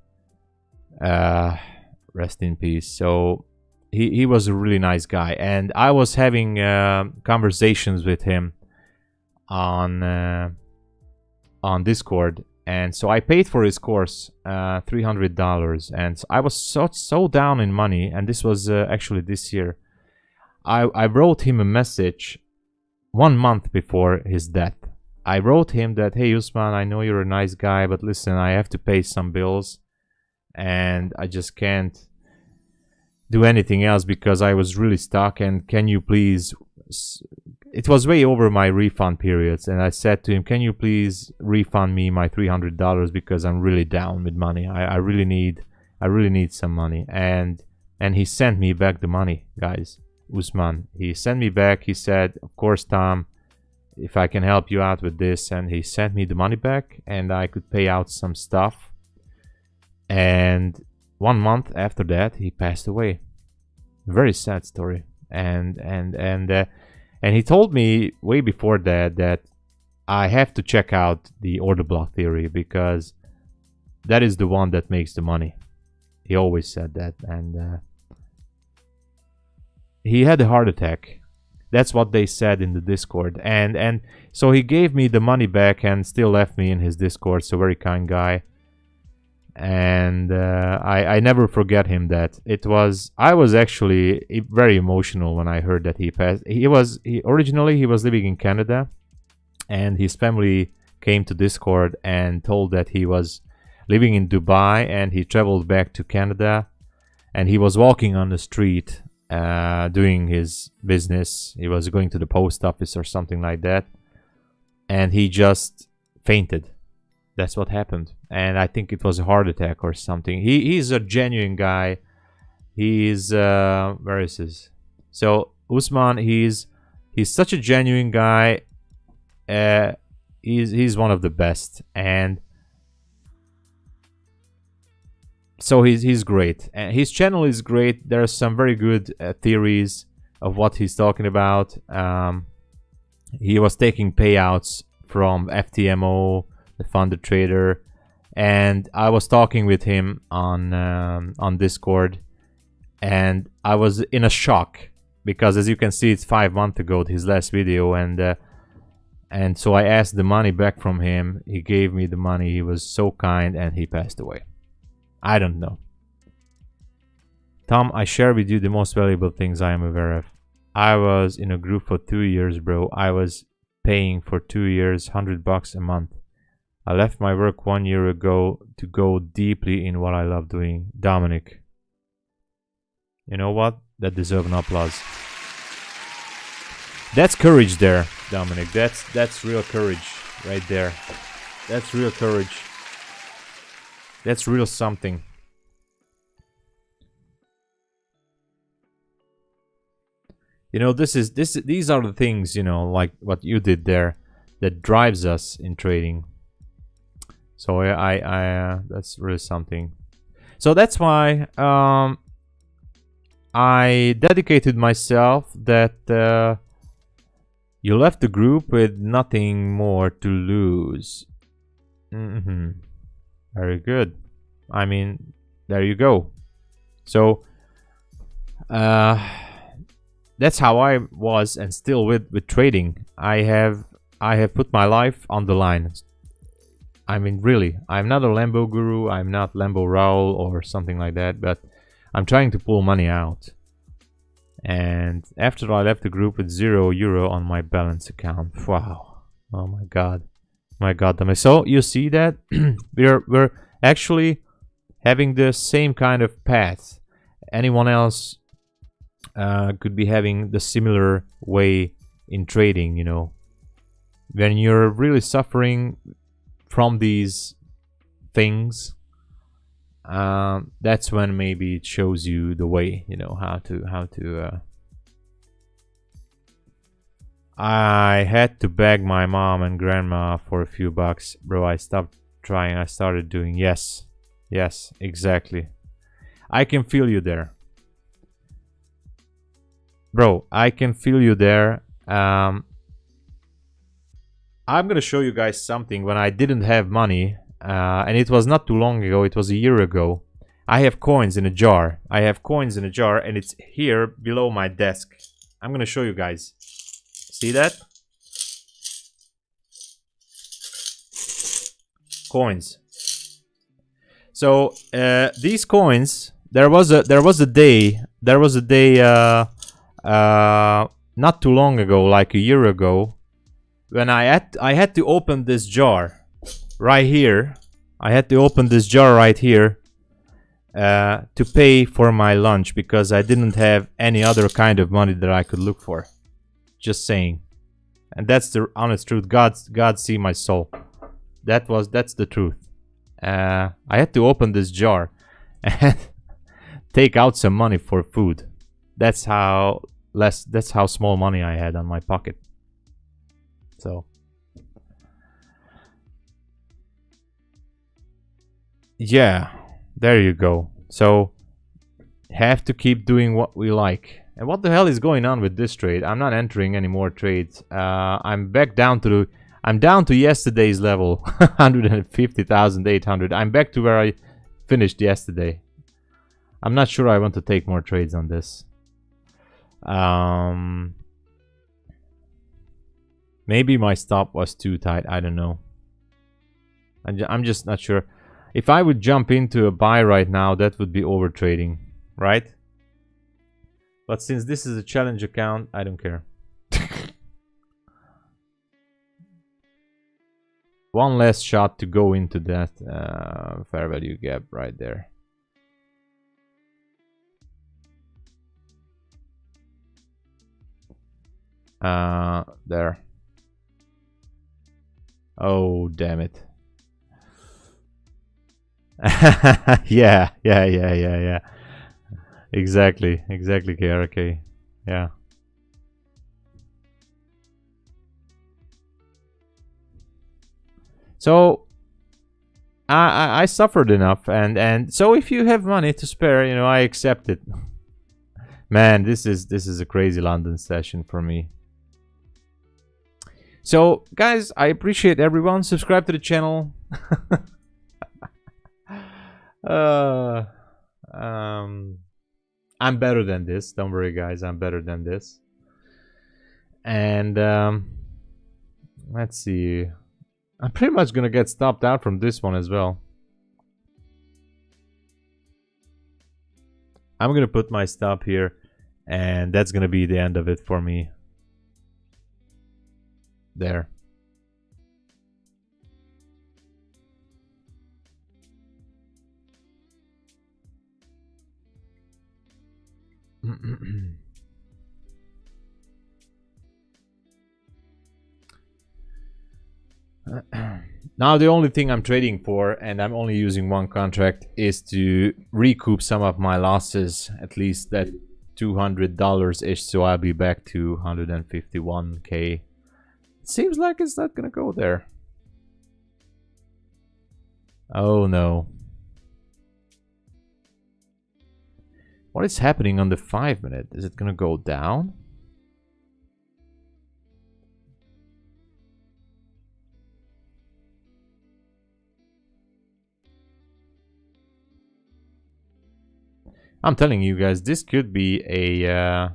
Rest in peace. So he was a really nice guy, and I was having conversations with him on Discord, and so I paid for his course $300, and I was so down in money, and this was actually this year. I wrote him a message 1 month before his death. I wrote him that, hey Usman, I know you're a nice guy, but listen, I have to pay some bills and I just can't do anything else because I was really stuck, and can you please, it was way over my refund periods, and I said to him, can you please refund me my $300 because I'm really down with money. I really need some money. And he sent me back the money, guys. Usman, he sent me back. He said, of course, Tom, if I can help you out with this, and he sent me the money back, and I could pay out some stuff. And 1 month after that, he passed away. Very sad story. And he told me way before that I have to check out the order block theory because that is the one that makes the money. He always said that, and he had a heart attack. That's what they said in the Discord, and so he gave me the money back and still left me in his Discord. So very kind guy, and I never forget him. That I was actually very emotional when I heard that he passed. Originally he was living in Canada, and his family came to Discord and told that he was living in Dubai, and he traveled back to Canada, and he was walking on the street doing his business. He was going to the post office or something like that, and he just fainted. That's what happened, and I think it was a heart attack or something. He's a genuine guy. He's where is his? So Usman, he's such a genuine guy. He's one of the best, and so he's great, and his channel is great. There are some very good theories of what he's talking about. He was taking payouts from FTMO, the funded trader, and I was talking with him on Discord, and I was in a shock because, as you can see, it's 5 months ago, his last video, and so I asked the money back from him. He gave me the money. He was so kind, and he passed away. I don't know. Tom, I share with you the most valuable things I am aware of. I was in a group for 2 years, bro. I was paying for 2 years, $100 a month. I left my work 1 year ago to go deeply in what I love doing. Dominic. You know what? That deserves an applause. That's courage there, Dominic. That's real courage right there. That's real courage. That's real something. You know, these are the things, you know, like what you did there, that drives us in trading. So I that's really something. So that's why I dedicated myself that you left the group with nothing more to lose. Very good. I mean, there you go. So that's how I was and still with trading. I have put my life on the line. I mean, really, I'm not a Lambo guru. I'm not Lambo Raul or something like that, but I'm trying to pull money out. And after I left the group with €0 on my balance account, wow, oh my god, so you see that we're actually having the same kind of path. Anyone else could be having the similar way in trading, you know. When you're really suffering from these things, that's when maybe it shows you the way, you know, how to I had to beg my mom and grandma for a few bucks, bro. I stopped trying. I started doing. Yes, exactly. I can feel you there, bro. I can feel you there. I'm gonna show you guys something. When I didn't have money, and it was not too long ago, it was a year ago, I have coins in a jar. And it's here below my desk. I'm gonna show you guys. See that? Coins. So these coins, there was a day not too long ago, like a year ago, when I had to open this jar right here. I had to open this jar right here to pay for my lunch, because I didn't have any other kind of money that I could look for. Just saying. And that's the honest truth. God see my soul. That's the truth. I had to open this jar and take out some money for food. That's how small money I had on my pocket. So yeah, there you go. So have to keep doing what we like. And what the hell is going on with this trade? I'm not entering any more trades. I'm back down to I'm down to yesterday's level, 150,800. I'm back to where I finished yesterday. I'm not sure I want to take more trades on this. Maybe my stop was too tight. I don't know. I'm just not sure. If I would jump into a buy right now, that would be over trading, right? But since this is a challenge account, I don't care. One last shot to go into that fair value gap right there. There. Oh, damn it. Yeah. Exactly, KRK. Yeah. So I suffered enough, and so if you have money to spare, you know, I accept it. Man, this is a crazy London session for me. So guys, I appreciate everyone. Subscribe to the channel. Uh, um, I'm better than this. Don't worry, guys. I'm better than this. And let's see. I'm pretty much gonna get stopped out from this one as well. I'm gonna put my stop here, and that's gonna be the end of it for me. There. Now the only thing I'm trading for, and I'm only using one contract, is to recoup some of my losses, at least that $200 ish, so I'll be back to 151k. Seems like it's not gonna go there. Oh no. What is happening on the 5 minute? Is it gonna go down? I'm telling you guys, this could be a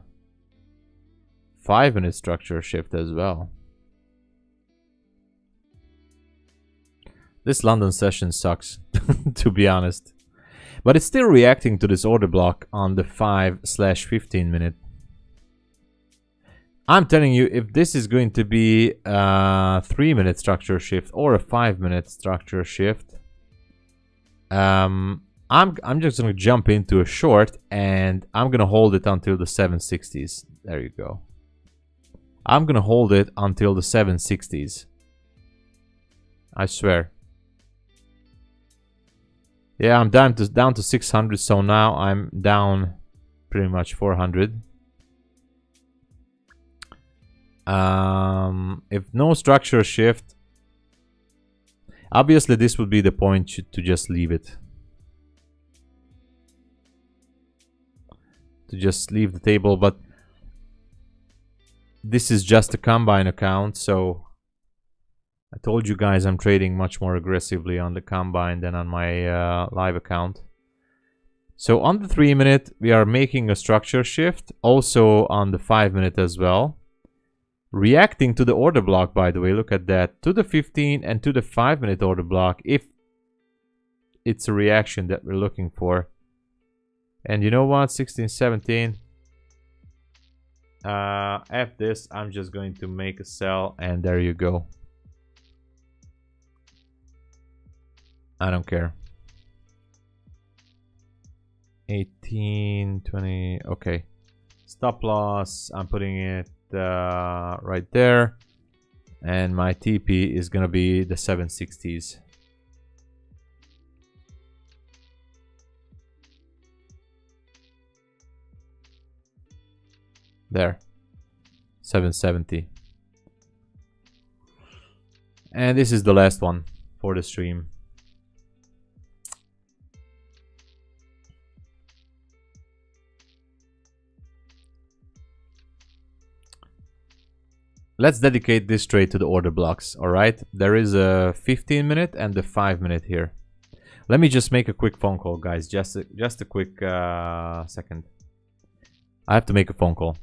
5 minute structure shift as well. This London session sucks, to be honest. But it's still reacting to this order block on the 5/15 minute. I'm telling you, if this is going to be a 3 minute structure shift or a 5 minute structure shift, I'm just gonna jump into a short and I'm gonna hold it until the 760s. There you go. I'm gonna hold it until the 760s. I swear. Yeah, I'm down to 600, so now I'm down pretty much 400. If no structure shift, obviously this would be the point to just leave it. To just leave the table, but this is just a combine account, so I told you guys I'm trading much more aggressively on the combine than on my live account. So on the 3 minute, we are making a structure shift, also on the 5 minute as well. Reacting to the order block, by the way, look at that, to the 15 and to the 5 minute order block, if it's a reaction that we're looking for. And you know what, 16, 17. F this, I'm just going to make a sell, and there you go. I don't care. 18, 20, okay. Stop loss, I'm putting it right there. And my TP is gonna be the 760s. There. 770. And this is the last one for the stream. Let's dedicate this trade to the order blocks, alright? There is a 15 minute and a 5 minute here. Let me just make a quick phone call, guys. Just a quick second. I have to make a phone call.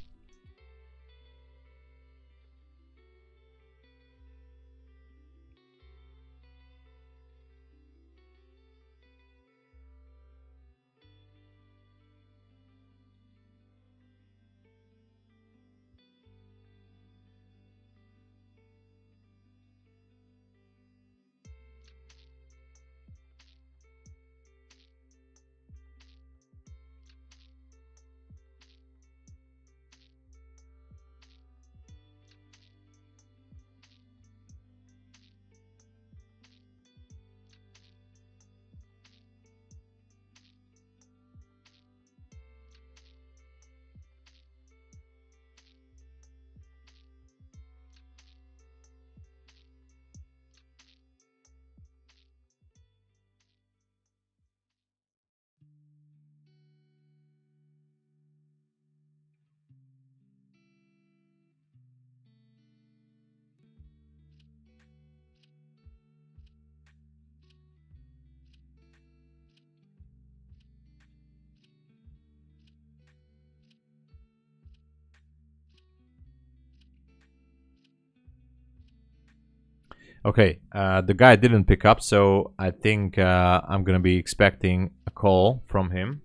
Okay, the guy didn't pick up, so I think I'm gonna be expecting a call from him.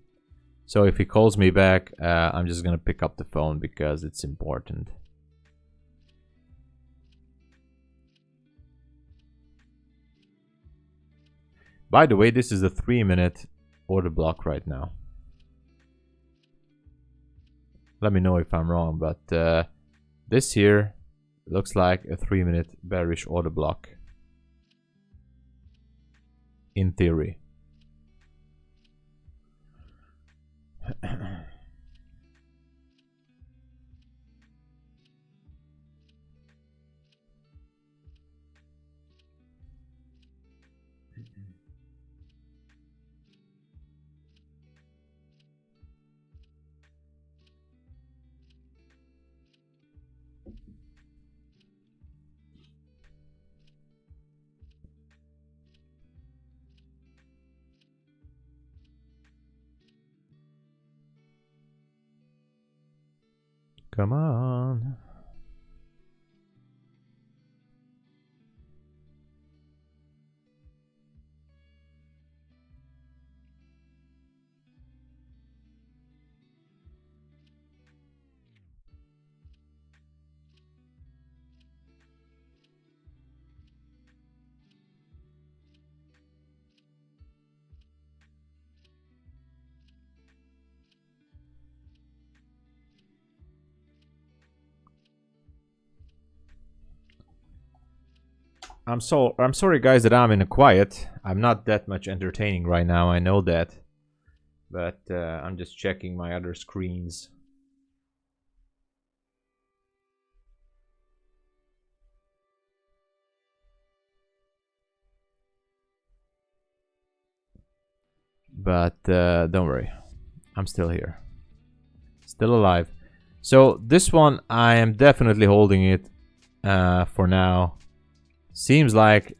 So if he calls me back, I'm just gonna pick up the phone because it's important. By the way, this is a 3-minute order block right now. Let me know if I'm wrong, but this here looks like a 3-minute bearish order block. In theory. Come on. I'm sorry guys that I'm in a quiet. I'm not that much entertaining right now, I know that. But I'm just checking my other screens. But don't worry, I'm still here. Still alive. So this one, I am definitely holding it for now. Seems like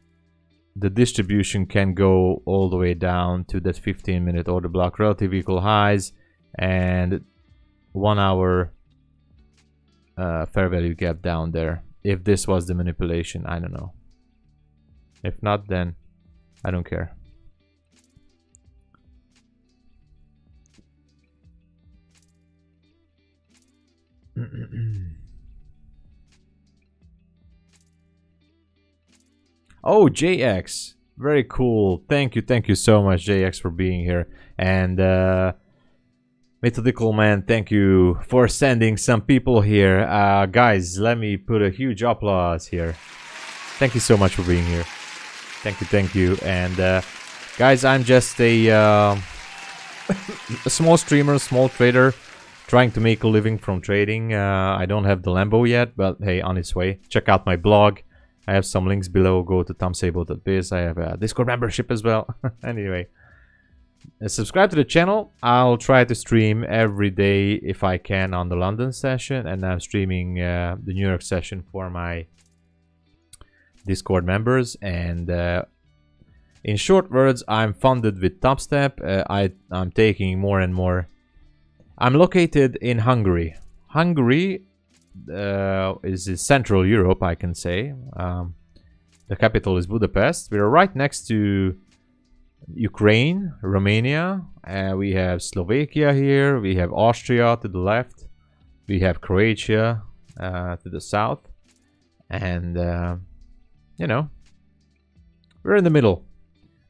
the distribution can go all the way down to that 15-minute order block, relative equal highs, and 1 hour fair value gap down there. If this was the manipulation, I don't know. If not, then I don't care. Oh, JX, very cool. Thank you so much, JX, for being here. And Methodical Man, thank you for sending some people here. Guys, let me put a huge applause here. Thank you so much for being here. Thank you. And guys, I'm just a small streamer, small trader, trying to make a living from trading. I don't have the Lambo yet, but hey, on its way. Check out my blog. I have some links below. Go to tomsabo.biz. I have a Discord membership as well. Anyway, subscribe to the channel. I'll try to stream every day if I can on the London session, and I'm streaming the New York session for my Discord members. And in short words, I'm funded with TopStep. I'm taking more and more. I'm located in Hungary. Hungary is in Central Europe, I can say. The capital is Budapest. We're right next to Ukraine, Romania. We have Slovakia here. We have Austria to the left. We have Croatia to the south. And, you know, we're in the middle.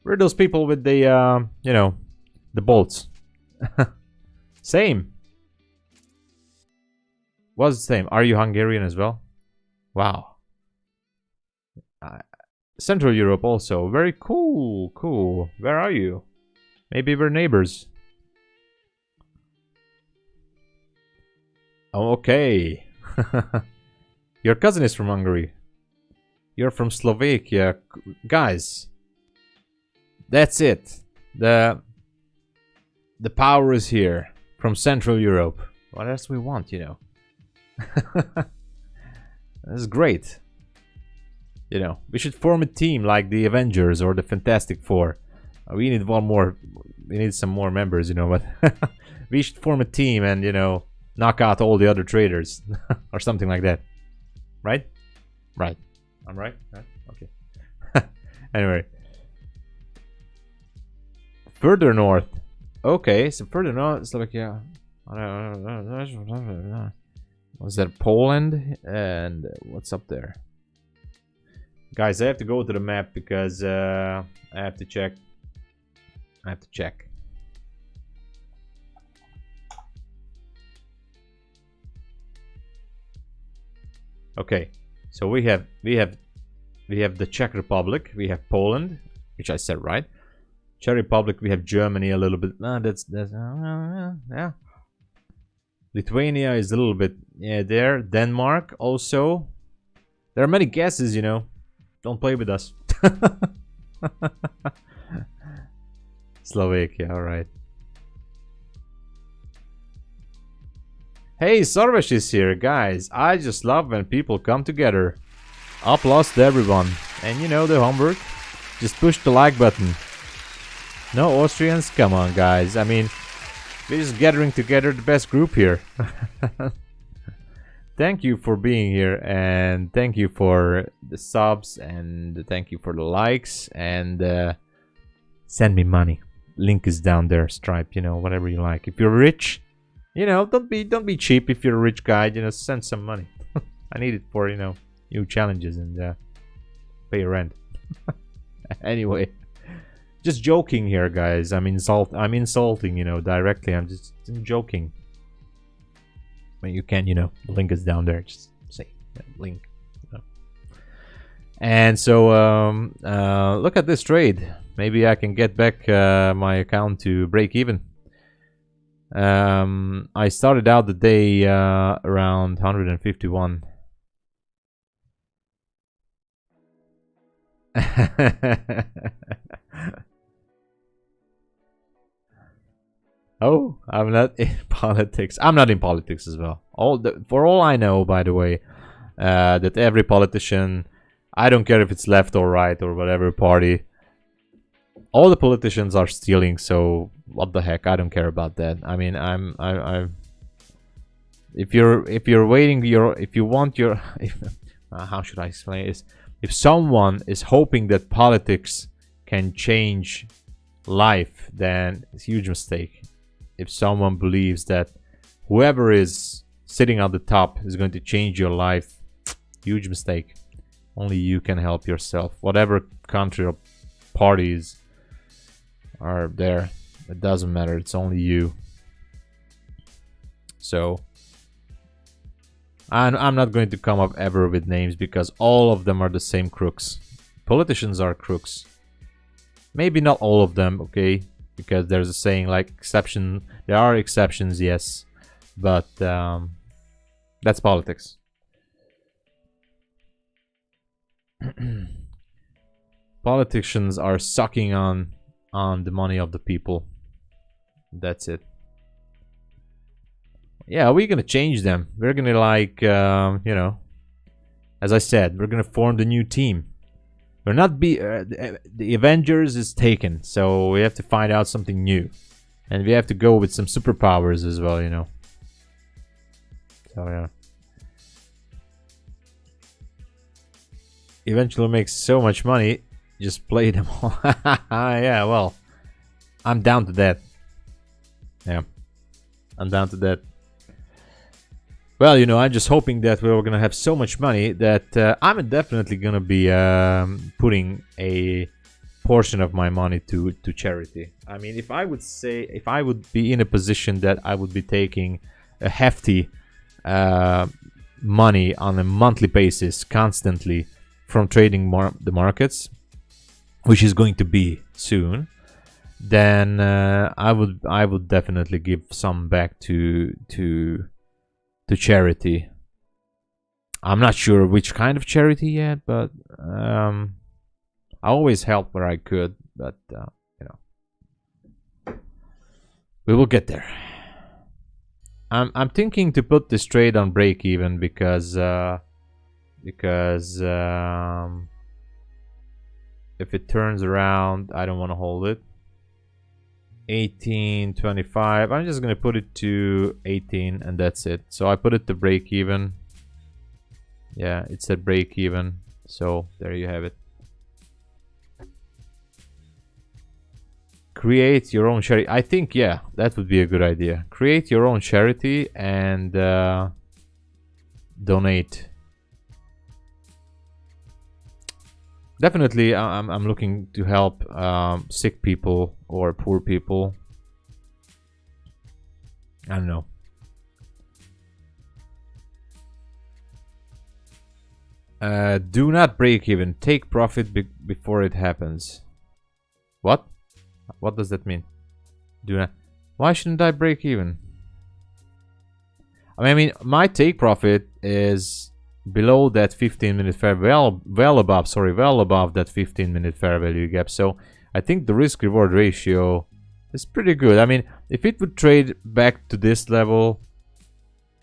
We're those people with the, you know, the bolts. Same. Was the same. Are you Hungarian as well? Wow. Central Europe also. Very cool. Cool. Where are you? Maybe we're neighbors. Oh, okay. Your cousin is from Hungary. You're from Slovakia. Guys, that's it. The power is here. From Central Europe. What else we want, you know? That's great. You know, we should form a team like the Avengers or the Fantastic Four. We need one more. We need some more members, you know, but we should form a team and, you know, knock out all the other traders or something like that. Right? Right. I'm right? Right? Okay. Anyway. Further north. Okay, so further north, Slovakia. Was that Poland? And what's up there? Guys, I have to go to the map because I have to check. Okay, so we have the Czech Republic, we have Poland, which I said right. Czech Republic, we have Germany a little bit. Yeah. Lithuania is a little bit there. Denmark also. There are many guesses, you know. Don't play with us. Slovakia, alright. Hey, Sarvesh is here, guys. I just love when people come together. Applause to everyone. And you know the homework. Just push the like button. No Austrians? Come on, guys. I mean, we're just gathering together the best group here. Thank you for being here, and thank you for the subs, and thank you for the likes, and send me money. Link is down there, Stripe, you know, whatever you like. If you're rich, you know, don't be cheap. If you're a rich guy, you know, send some money. I need it for, you know, new challenges and pay rent. Anyway, just joking here, guys. I'm insulting, you know, directly. I'm just joking. But you can, you know, the link is down there. Just say link. You know. And so look at this trade. Maybe I can get back my account to break even. I started out the day around 151. Oh, I'm not in politics. I'm not in politics as well. For all I know, by the way, that every politician, I don't care if it's left or right or whatever party, all the politicians are stealing. So what the heck? I don't care about that. I mean, if you're waiting if you want your how should I explain this? If someone is hoping that politics can change life, then it's a huge mistake. If someone believes that whoever is sitting at the top is going to change your life, huge mistake. Only you can help yourself. Whatever country or parties are there, it doesn't matter. It's only you. So I'm not going to come up ever with names because all of them are the same crooks. Politicians are crooks. Maybe not all of them, okay? Because there's a saying like exception. There are exceptions, yes, but that's politics. Politicians are sucking on the money of the people. That's it. Yeah, we're gonna change them. We're gonna like you know, as I said, we're gonna form the new team. We're not the Avengers is taken, so we have to find out something new, and we have to go with some superpowers as well, you know. So yeah, eventually make so much money, just play them all. Yeah, well, I'm down to that. Yeah, I'm down to that. Well, you know, I'm just hoping that we're gonna have so much money that I'm definitely gonna be putting a portion of my money to charity. I mean, if I would be in a position that I would be taking a hefty money on a monthly basis constantly from trading the markets, which is going to be soon, then I would definitely give some back to charity. I'm not sure which kind of charity yet, but I always help where I could, but you know, we will get there. I'm thinking to put this trade on break even because if it turns around, I don't want to hold it. 18.25. I'm just gonna put it to 18 and that's it. So I put it to break even. Yeah, it said break even, so there you have it. create your own charity. I think, yeah, that would be a good idea. Create your own charity and donate. Definitely, I'm looking to help sick people or poor people. I don't know. Do not break even. Take profit before it happens. What? What does that mean? Do not. Why shouldn't I break even? I mean, my take profit is below that 15-minute fair, well above that 15-minute fair value gap. So I think the risk-reward ratio is pretty good. I mean, if it would trade back to this level,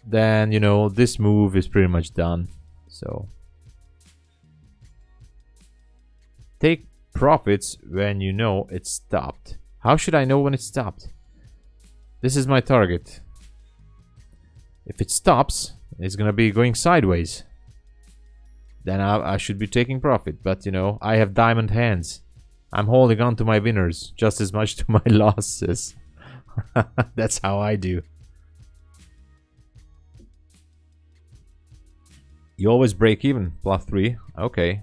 then, you know, this move is pretty much done. So take profits when you know it's stopped. How should I know when it's stopped? This is my target. If it stops, it's gonna be going sideways. Then I should be taking profit. But, you know, I have diamond hands. I'm holding on to my winners just as much to my losses. That's how I do. You always break even. +3. Okay.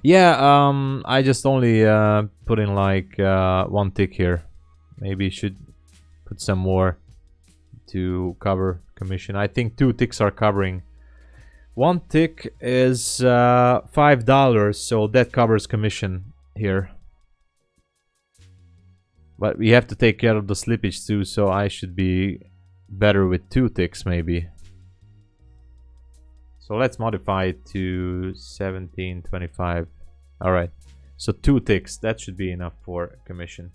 Yeah, I just only put in like 1 tick here. Maybe should put some more to cover commission. I think 2 ticks are covering. 1 tick is $5, so that covers commission here. But we have to take care of the slippage too, so I should be better with 2 ticks maybe. So let's modify it to 17.25. Alright, so 2 ticks, that should be enough for commission.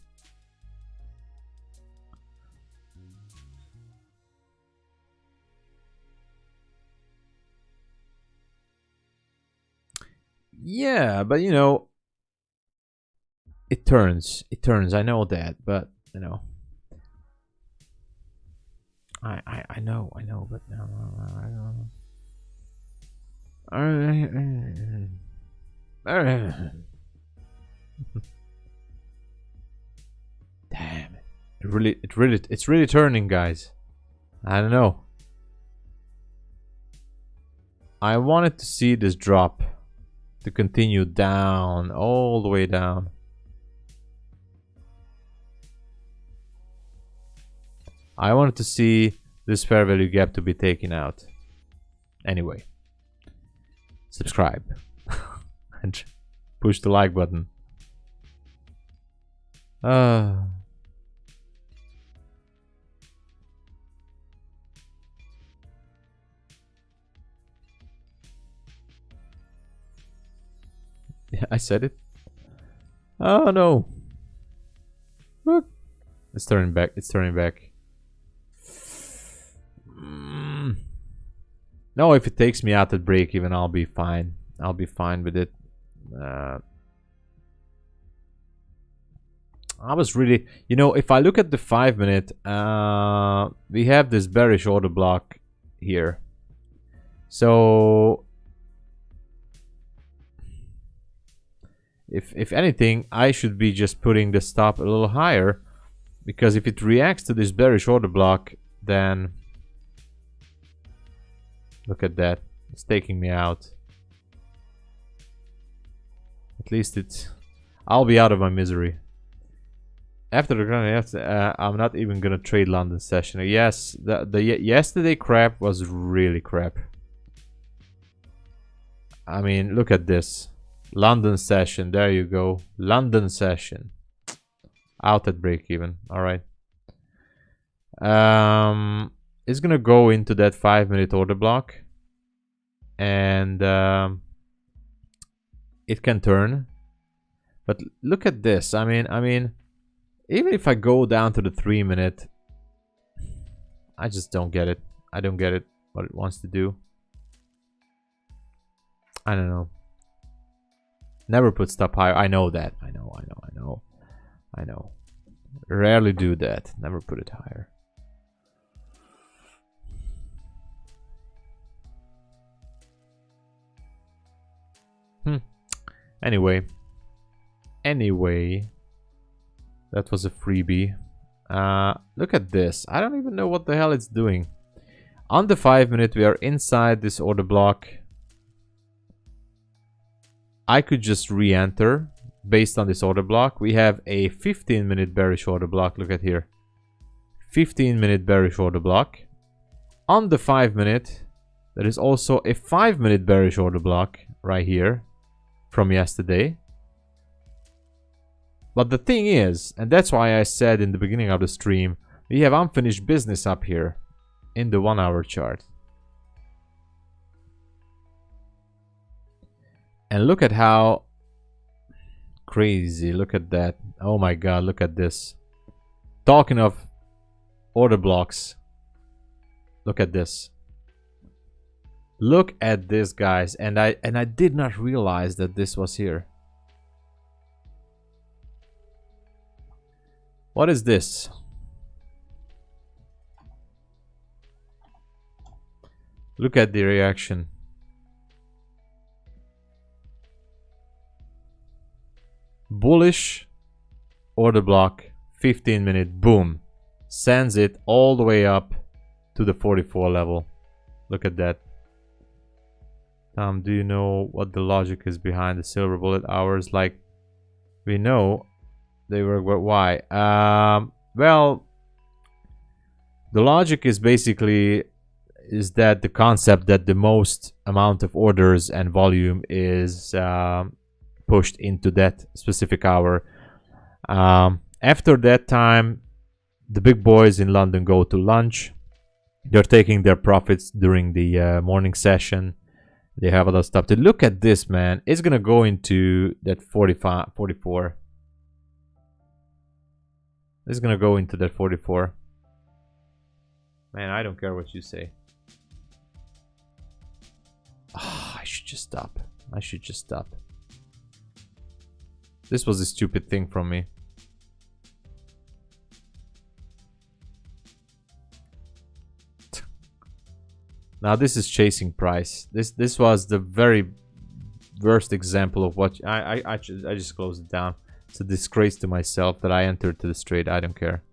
Yeah, but you know, it turns, I know that, but you know, I know, but no, I don't know. Damn it. It's really turning, guys. I don't know. I wanted to see this drop to continue down, all the way down. I wanted to see this fair value gap to be taken out. Anyway, subscribe and push the like button. Yeah, I said it. Oh no. Look. It's turning back. It's turning back. No, if it takes me out at break even, I'll be fine. I'll be fine with it. I was really, you know, if I look at the 5 minute, we have this bearish order block here. So if anything, I should be just putting the stop a little higher, because if it reacts to this bearish order block, then look at that, it's taking me out. At least it's, I'll be out of my misery. After the I'm not even gonna trade London session. Yes, the yesterday crap was really crap. I mean, look at this. London session, there you go. London session. Out at break even. Alright. It's gonna go into that 5 minute order block. And it can turn. But look at this. I mean, even if I go down to the 3 minute, I just don't get it. I don't get it, what it wants to do. I don't know. Never put stop higher. I know that. I know. Rarely do that. Never put it higher. Anyway. That was a freebie. Look at this. I don't even know what the hell it's doing. On the 5 minute, we are inside this order block. I could just re-enter based on this order block. We have a 15-minute bearish order block. Look at here. 15-minute bearish order block. On the 5 minute, there is also a 5-minute bearish order block right here from yesterday. But the thing is, and that's why I said in the beginning of the stream, we have unfinished business up here in the 1 hour chart. And look at how crazy, look at that. Oh my god, look at this. Talking of order blocks, look at this. Look at this, guys. And I did not realize that this was here. What is this? Look at the reaction. Bullish order block, 15-minute, boom. Sends it all the way up to the 44 level. Look at that. Tom, do you know what the logic is behind the silver bullet hours? Like, we know they were, why? Well, the logic is basically that the concept that the most amount of orders and volume is pushed into that specific hour. After that time, the big boys in London go to lunch. They're taking their profits during the morning session. They have other stuff to look at. This, man, it's gonna go into that 45, 44. It's gonna go into that 44. Man, I don't care what you say. Oh, I should just stop. I should just stop. This was a stupid thing from me. Now this is chasing price. This was the very worst example of what I just closed it down. It's a disgrace to myself that I entered to this trade. I don't care.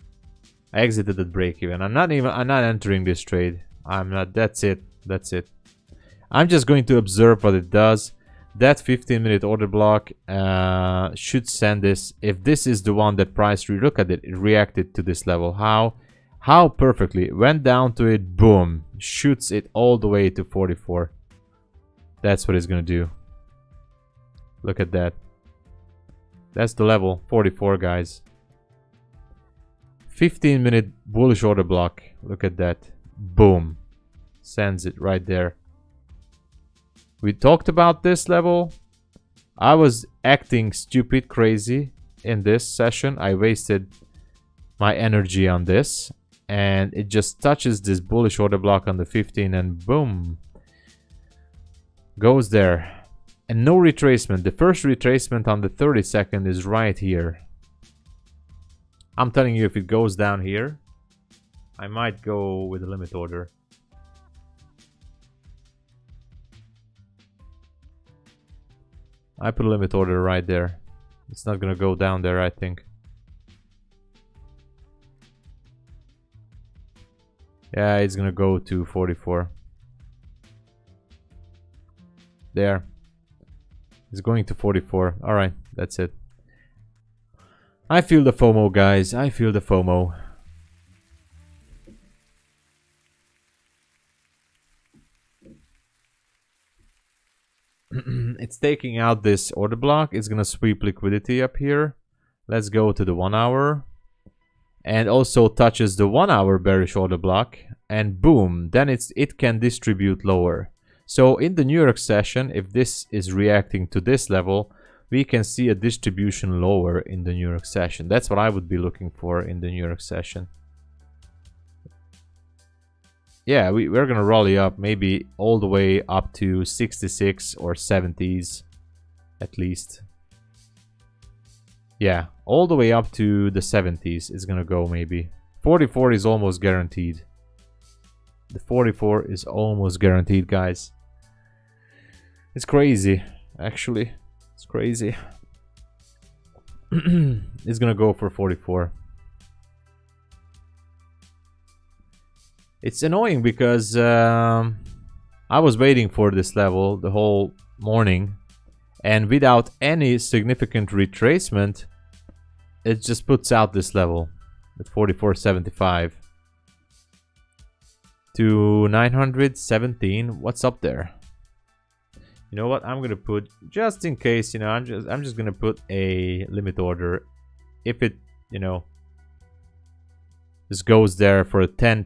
I exited at break even. I'm not entering this trade. I'm not. That's it. That's it. I'm just going to observe what it does. That 15-minute order block should send this. If this is the one that price look at it, it reacted to this level. How perfectly. Went down to it, boom. Shoots it all the way to 44. That's what it's gonna do. Look at that. That's the level, 44, guys. 15-minute bullish order block. Look at that. Boom. Sends it right there. We talked about this level. I was acting stupid crazy in this session. I wasted my energy on this. And it just touches this bullish order block on the 15 and boom. Goes there. And no retracement. The first retracement on the 30-second is right here. I'm telling you, if it goes down here, I might go with a limit order. I put a limit order right there. It's not gonna go down there, I think. Yeah, it's gonna go to 44. There. It's going to 44. Alright, that's it. I feel the FOMO, guys. I feel the FOMO. It's taking out this order block. It's gonna sweep liquidity up here. Let's go to the 1 hour. And also touches the 1 hour bearish order block. And boom, then it can distribute lower. So in the New York session, if this is reacting to this level, we can see a distribution lower in the New York session. That's what I would be looking for in the New York session. Yeah, we're gonna rally up maybe all the way up to 66 or 70s at least. Yeah, all the way up to the 70s is gonna go maybe. 44 is almost guaranteed. The 44 is almost guaranteed, guys. It's crazy, actually. It's crazy. It's gonna go for 44. It's annoying because I was waiting for this level the whole morning, and without any significant retracement, it just puts out this level at 44.75 to 917. What's up there? You know what? I'm gonna put, just in case, you know, I'm just gonna put a limit order. If it, you know, this goes there for a 10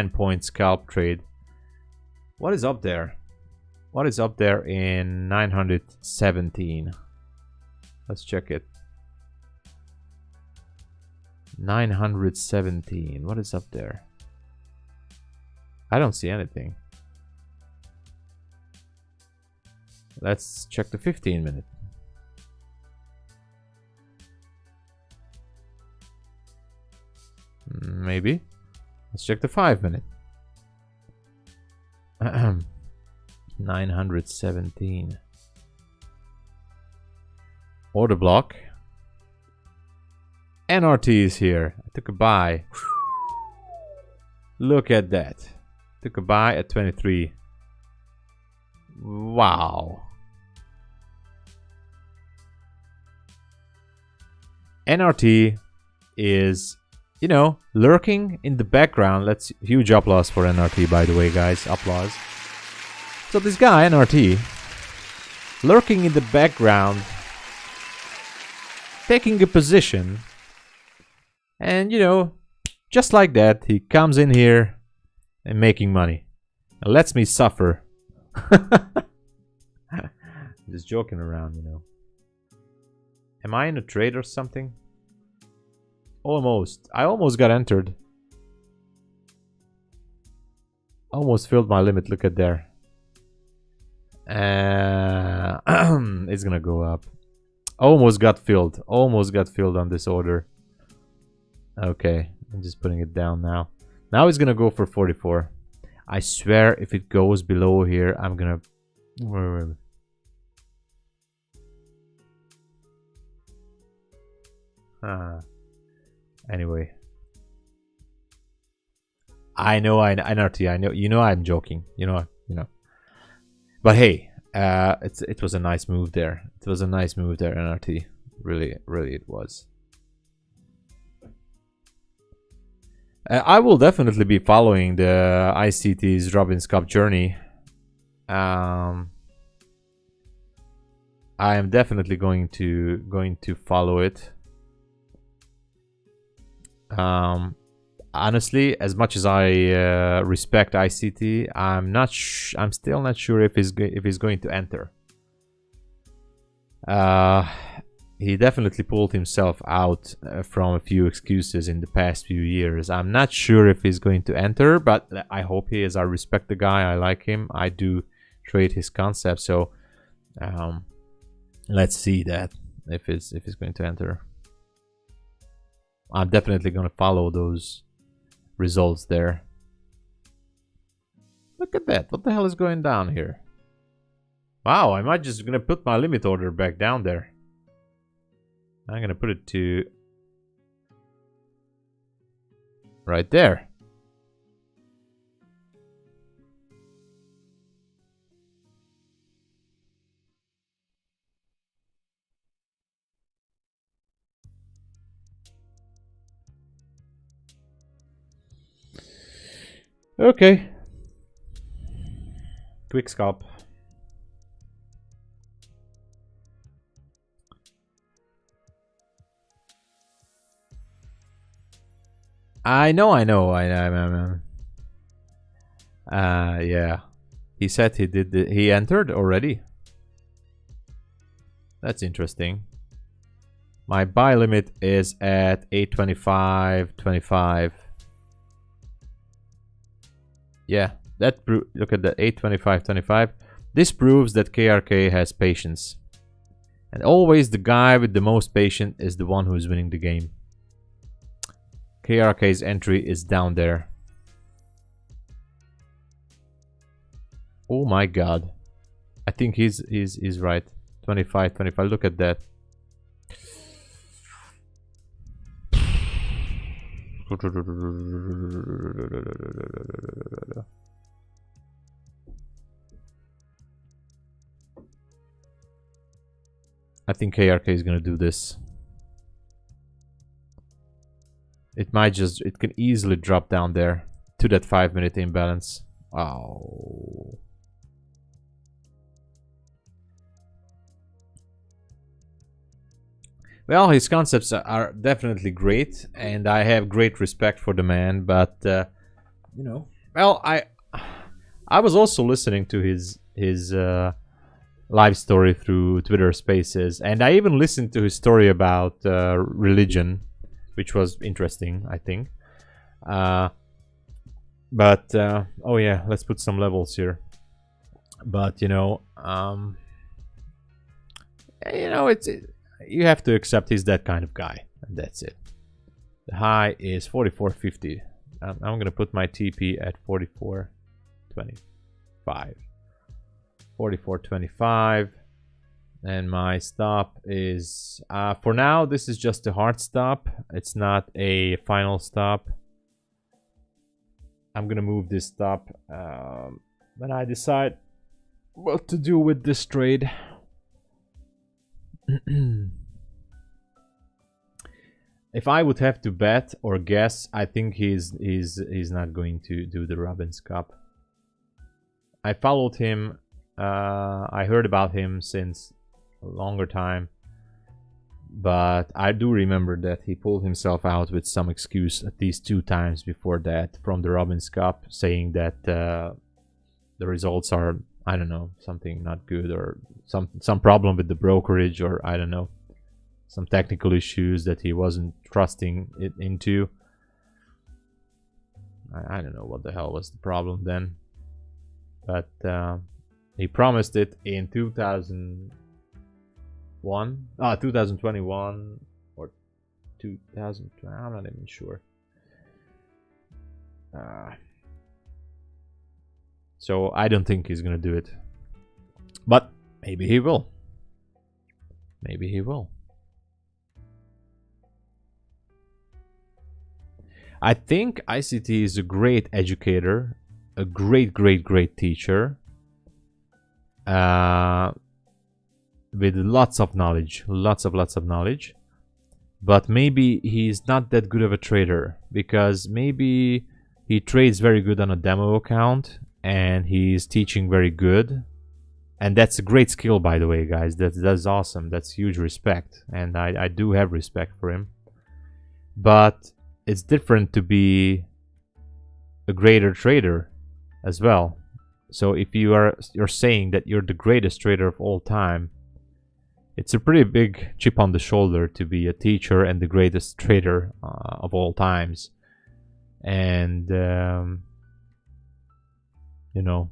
point scalp trade. What is up there? What is up there in 917? Let's check it. 917. What is up there? I don't see anything. Let's check the 15 minute. Maybe. Let's check the 5 minute. 917. Order block. NRT is here. I took a buy. Look at that. Took a buy at 23. Wow. NRT is, you know, lurking in the background. Let's huge applause for NRT, by the way, guys. Applause. So this guy NRT lurking in the background, taking a position, and you know, just like that, he comes in here and making money and lets me suffer. Just joking around, you know. Am I in a trade or something? Almost. I almost got entered. Almost filled my limit. Look at there. It's gonna go up. Almost got filled. Almost got filled on this order. Okay. I'm just putting it down now. Now it's gonna go for 44. I swear if it goes below here, I'm gonna... Anyway, I know NRT. I know, you know, I'm joking. You know. But hey, it was a nice move there. It was a nice move there, NRT. Really, really, it was. I will definitely be following the ICT's Robin's Cup journey. I am definitely going to follow it. Honestly, as much as I respect ICT, I'm still not sure if he's going to enter. He definitely pulled himself out from a few excuses in the past few years. I'm not sure if he's going to enter, but I hope he is. I respect the guy. I like him. I do trade his concept. So let's see that if he's going to enter. I'm definitely going to follow those results there. Look at that. What the hell is going down here? Wow, I might just going to put my limit order back down there. I'm going to put it to right there. Okay. Quick scalp. I know. Yeah. He said he did. He entered already. That's interesting. My buy limit is at 825.25. Yeah, look at the 825.25. This proves that KRK has patience. And always the guy with the most patience is the one who is winning the game. KRK's entry is down there. Oh my god. I think he's right. 25. Look at that. I think KRK is gonna do this. It might just, it can easily drop down there to that 5-minute imbalance. Oh. Well, his concepts are definitely great, and I have great respect for the man. But you know, well, I was also listening to his live story through Twitter Spaces, and I even listened to his story about religion, which was interesting, I think. But oh yeah, let's put some levels here. But you know, it's. You have to accept he's that kind of guy, and that's it. The high is 44.50. I'm gonna put my TP at 44.25. 44.25, and my stop is for now. This is just a hard stop. It's not a final stop. I'm gonna move this stop when I decide what to do with this trade. If I would have to bet or guess, I think he's not going to do the Robbins Cup. I followed him. I heard about him since a longer time, but I do remember that he pulled himself out with some excuse at least 2 times before that from the Robbins Cup, saying that the results are, I don't know, something not good, or some problem with the brokerage, or I don't know, some technical issues that he wasn't trusting it into. I don't know what the hell was the problem then, but he promised it in 2021 or 2020. I'm not even sure. So I don't think he's gonna do it, but maybe he will. Maybe he will. I think ICT is a great educator, a great teacher, with lots of knowledge, lots of knowledge. But maybe he's not that good of a trader, because maybe he trades very good on a demo account and he's teaching very good. And that's a great skill, by the way, guys. That's awesome. That's huge respect, and I do have respect for him. But it's different to be a greater trader as well. So if you're saying that you're the greatest trader of all time, it's a pretty big chip on the shoulder to be a teacher and the greatest trader of all times. And you know,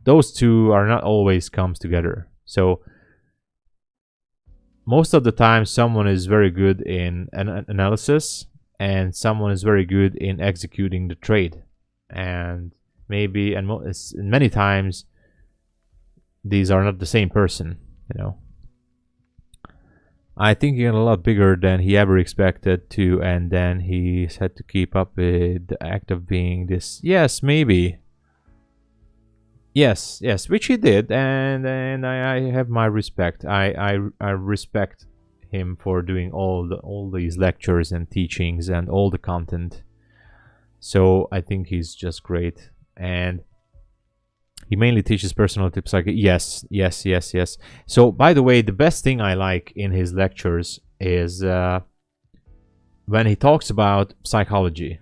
those two are not always comes together. So most of the time someone is very good in analysis and someone is very good in executing the trade, and maybe many times these are not the same person, you know. I think he got a lot bigger than he ever expected to, and then he's had to keep up with the act of being this. Yes, maybe. Yes, which he did, and I have my respect. I respect him for doing all these lectures and teachings and all the content. So I think he's just great, and he mainly teaches personal tips. Like yes. So by the way, the best thing I like in his lectures is when he talks about psychology.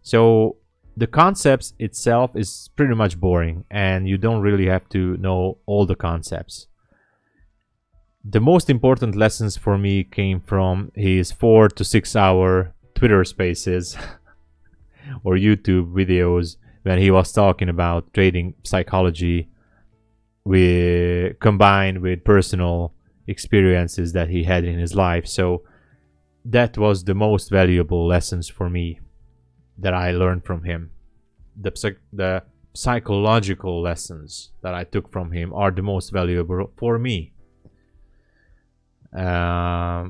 So the concepts itself is pretty much boring, and you don't really have to know all the concepts. The most important lessons for me came from his 4 to 6 hour Twitter Spaces or YouTube videos, when he was talking about trading psychology combined with personal experiences that he had in his life. So that was the most valuable lessons for me that I learned from him. The psychological lessons that I took from him are the most valuable for me. I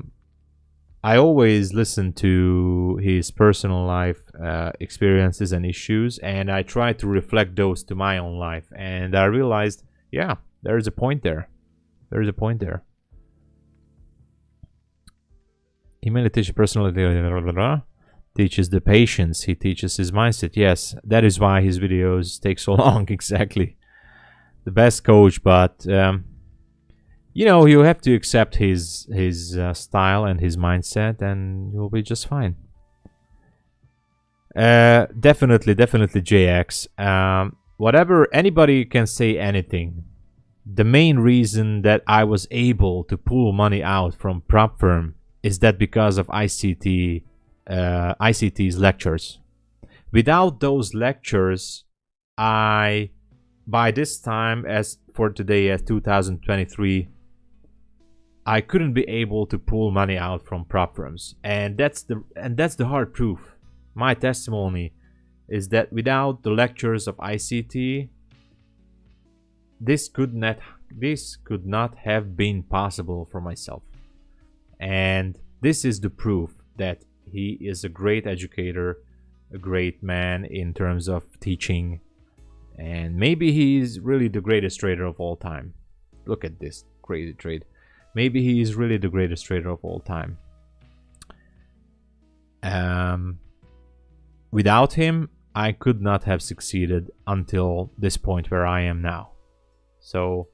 always listen to his personal life experiences and issues, and I try to reflect those to my own life. And I realized, yeah, there's a point there. There's a point there. He mainly teaches personality, teaches the patience. He teaches his mindset. Yes, that is why his videos take so long. Exactly. The best coach, but you know, you have to accept his style and his mindset, and you'll be just fine. Definitely JX. Whatever, anybody can say anything. The main reason that I was able to pull money out from prop firm is that because of ICT's lectures. Without those lectures, by this time, as for today, as 2023, I couldn't be able to pull money out from prop firms, and that's the hard proof. My testimony is that without the lectures of ICT, this could not have been possible for myself. And this is the proof that he is a great educator, a great man in terms of teaching, and maybe he's really the greatest trader of all time. Look at this crazy trade. Maybe he is really the greatest trader of all time. Without him, I could not have succeeded until this point where I am now. So,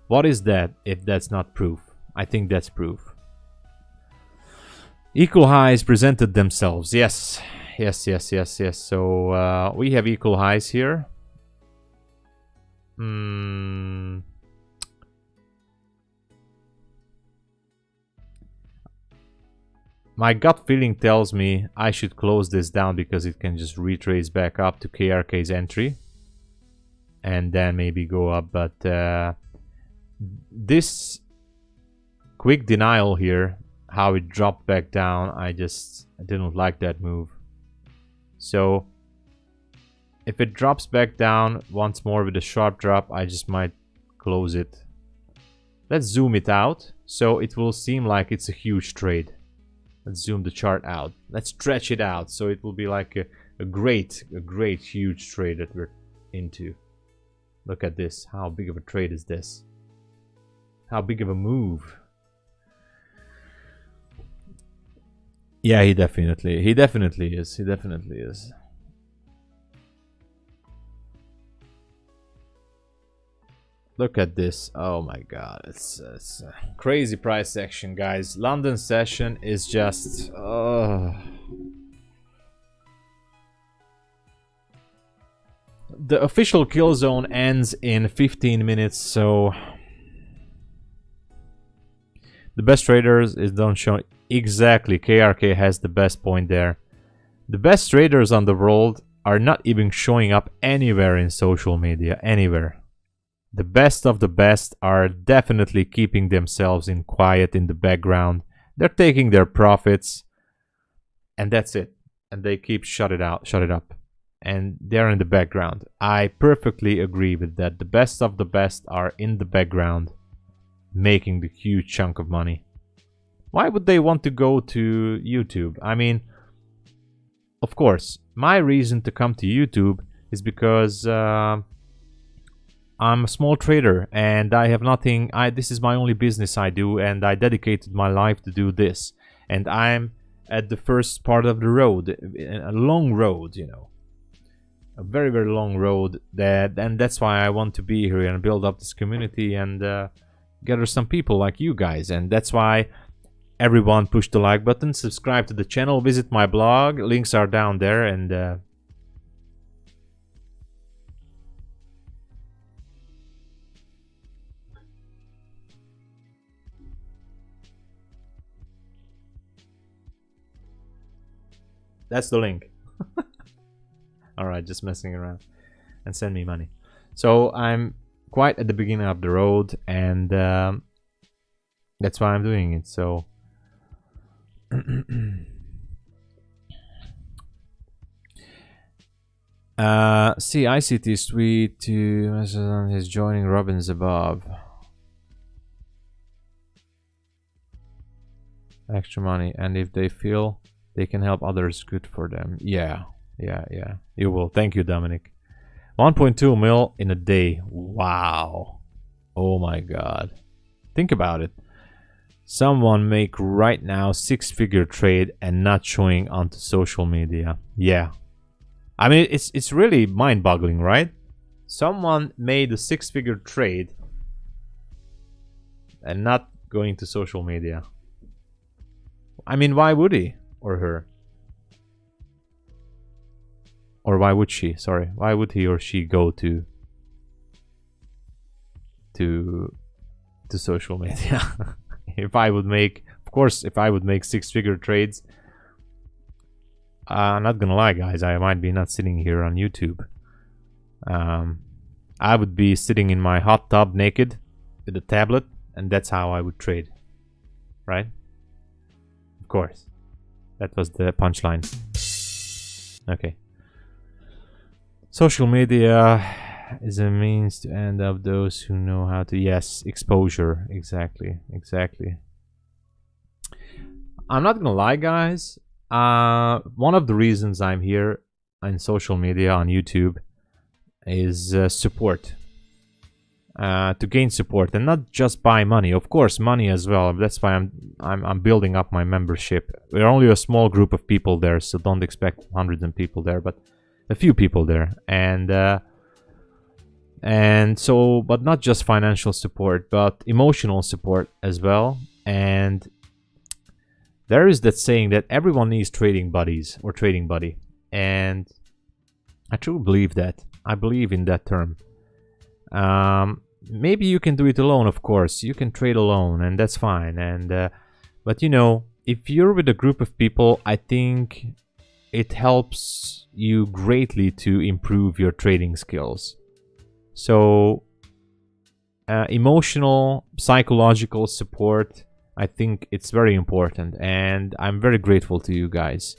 what is that if that's not proof? I think that's proof. Equal highs presented themselves. Yes. So, we have equal highs here. My gut feeling tells me I should close this down because it can just retrace back up to KRK's entry and then maybe go up. But this quick denial here, how it dropped back down, I didn't like that move. So if it drops back down once more with a sharp drop, I just might close it. Let's zoom it out so it will seem like it's a huge trade. Let's zoom the chart out. Let's stretch it out so it will be like a great huge trade that we're into. Look at this. How big of a trade is this? How big of a move? Yeah, he definitely is. He definitely is. Look at this. Oh my god, it's a crazy price action, guys. London session is just the official kill zone ends in 15 minutes, so the best traders is don't show. Exactly, KRK has the best point there. The best traders on the world are not even showing up anywhere in social media, anywhere. The best of the best are definitely keeping themselves in quiet in the background. They're taking their profits, and that's it. And they keep shut it up. And they're in the background. I perfectly agree with that. The best of the best are in the background, making the huge chunk of money. Why would they want to go to YouTube? I mean, of course, my reason to come to YouTube is because I'm a small trader and I have nothing. This is my only business I do, and I dedicated my life to do this. And I'm at the first part of the road, a long road, you know, a very long road. And that's why I want to be here and build up this community and gather some people like you guys. And that's why everyone push the like button, subscribe to the channel, visit my blog. Links are down there, and that's the link. Alright, just messing around. And send me money. So I'm quite at the beginning of the road, and that's why I'm doing it. So see, ICT tweet to message on his joining Robbins above. extra money, and if they feel they can help others, good for them. Yeah, you will. Thank you, Dominic. 1.2 mil in a day. Wow. Oh my god. Think about it. Someone make right now 6-figure trade and not showing onto social media. Yeah. I mean, it's really mind-boggling, right? Someone made a 6-figure trade and not going to social media. I mean, why would he or her? Or why would she? Sorry, why would he or she go to social media? If I would make, of course, if I would make 6-figure trades, I'm not gonna lie, guys, I might be not sitting here on YouTube. I would be sitting in my hot tub naked with a tablet, and that's how I would trade, right? Of course, that was the punchline. Okay. Social media is a means to end up those who know how to. Yes, exposure. Exactly. I'm not gonna lie, guys. One of the reasons I'm here on social media, on YouTube, is support. To gain support, and not just buy money. Of course, money as well. That's why I'm building up my membership. We're only a small group of people there, so don't expect hundreds of people there, but a few people there. And so, but not just financial support, but emotional support as well. And there is that saying that everyone needs trading buddies or trading buddy, and I truly believe that. I believe in that term. Maybe you can do it alone, of course. You can trade alone, and that's fine. And but you know, if you're with a group of people, I think it helps you greatly to improve your trading skills. So emotional, psychological support, I think it's very important, and I'm very grateful to you guys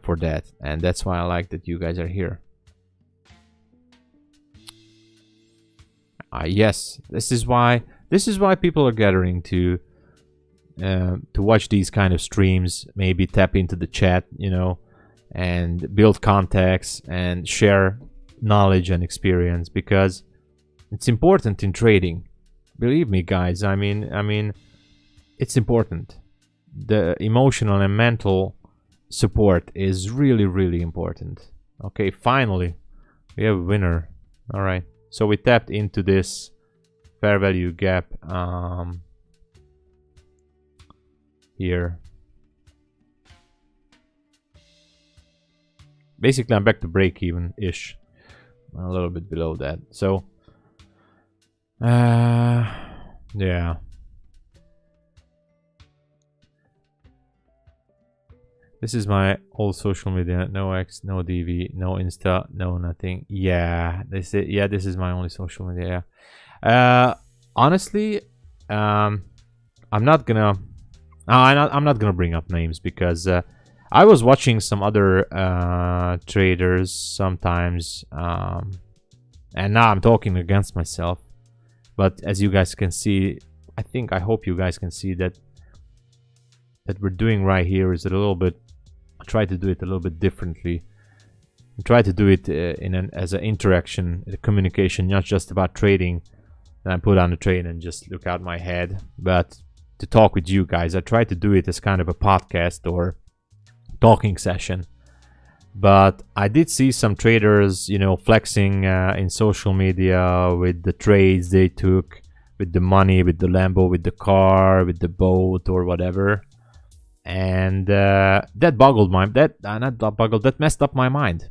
for that, and that's why I like that you guys are here. Yes, this is why people are gathering to watch these kind of streams, maybe tap into the chat, you know, and build contacts and share knowledge and experience, because it's important in trading. Believe me, guys. I mean, it's important. The emotional and mental support is really, really important. Okay, finally, we have a winner. All right. So we tapped into this fair value gap here. Basically, I'm back to break even-ish. A little bit below that. So, yeah. This is my old social media. No X, no DV, no Insta, no nothing. Yeah, this is my only social media. Honestly, I'm not gonna bring up names, because I was watching some other traders sometimes, and now I'm talking against myself. But as you guys can see, I hope you guys can see that we're doing right here is a little bit. Try to do it a little bit differently. Try to do it as an interaction, a communication, not just about trading. And I put on the trade and just look out my head, but to talk with you guys. I try to do it as kind of a podcast or talking session. But I did see some traders, you know, flexing in social media with the trades they took, with the money, with the Lambo, with the car, with the boat, or whatever. And that messed up my mind.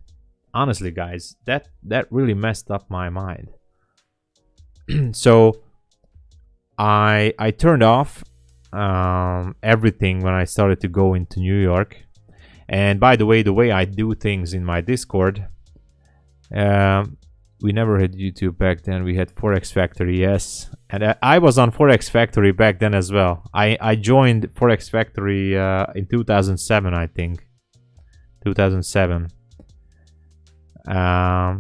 Honestly, guys, that really messed up my mind. So I turned off everything when I started to go into New York. And by the way I do things in my Discord, we never had YouTube back then. We had Forex Factory, yes. And I was on Forex Factory back then as well. I joined Forex Factory in 2007, I think. 2007. I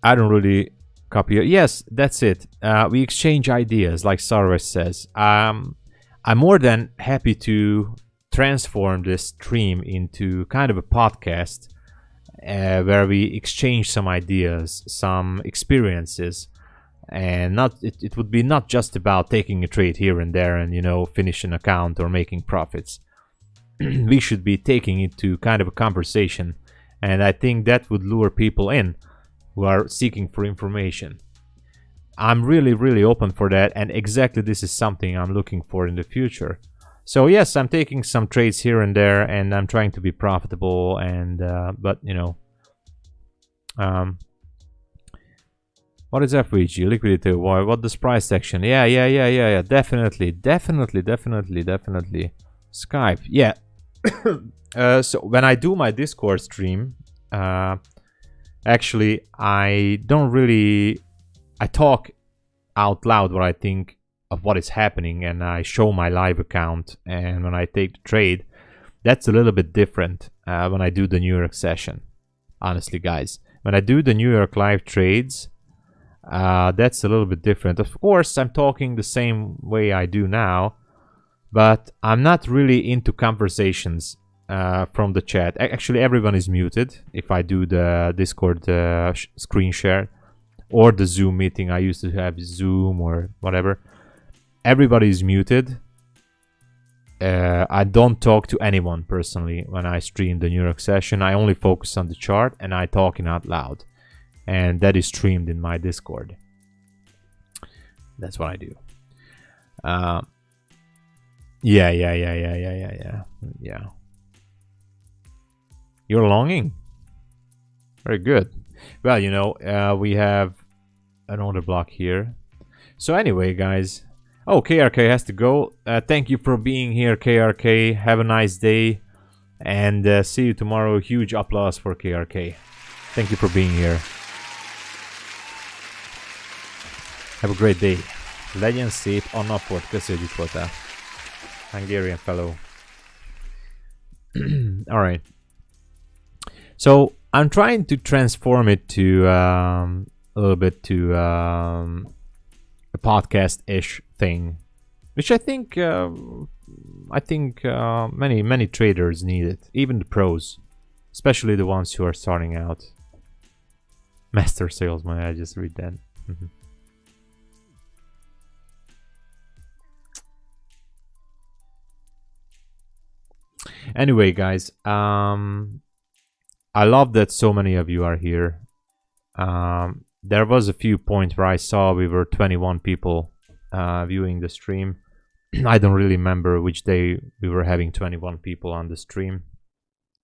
don't really copy it. Yes, that's it. We exchange ideas, like Sarves says. I'm more than happy to transform this stream into kind of a podcast where we exchange some ideas, some experiences, and it would be not just about taking a trade here and there and, you know, finish an account or making profits. We should be taking it to kind of a conversation, and I think that would lure people in who are seeking for information. I'm really open for that, and exactly this is something I'm looking for in the future. So yes, I'm taking some trades here and there, and I'm trying to be profitable, and but you know, what is FVG liquidity? Why? What does price action? Yeah. Definitely. Skype. Yeah. So when I do my Discord stream, actually I don't really. I talk out loud what I think of what is happening, and I show my live account. And when I take the trade, that's a little bit different when I do the New York session. Honestly, guys, when I do the New York live trades, that's a little bit different. Of course, I'm talking the same way I do now, but I'm not really into conversations from the chat. Actually, everyone is muted if I do the Discord screen share. Or the Zoom meeting. I used to have Zoom or whatever. Everybody is muted. I don't talk to anyone personally when I stream the New York session. I only focus on the chart and I talking out loud. And that is streamed in my Discord. That's what I do. Yeah. You're longing? Very good. Well, you know, we have an order block here. So anyway, guys. Oh, KRK has to go. Thank you for being here, KRK. Have a nice day. And see you tomorrow. Huge applause for KRK. Thank you for being here. Have a great day. Legyen szép a napot. Köszönjük, voltál. Hungarian fellow. Alright. So I'm trying to transform it to a little bit to a podcast-ish thing, which I think many traders need it, even the pros, especially the ones who are starting out. Master salesman, I just read that. Anyway, guys, I love that so many of you are here. There was a few points where I saw we were 21 people viewing the stream. I don't really remember which day we were having 21 people on the stream.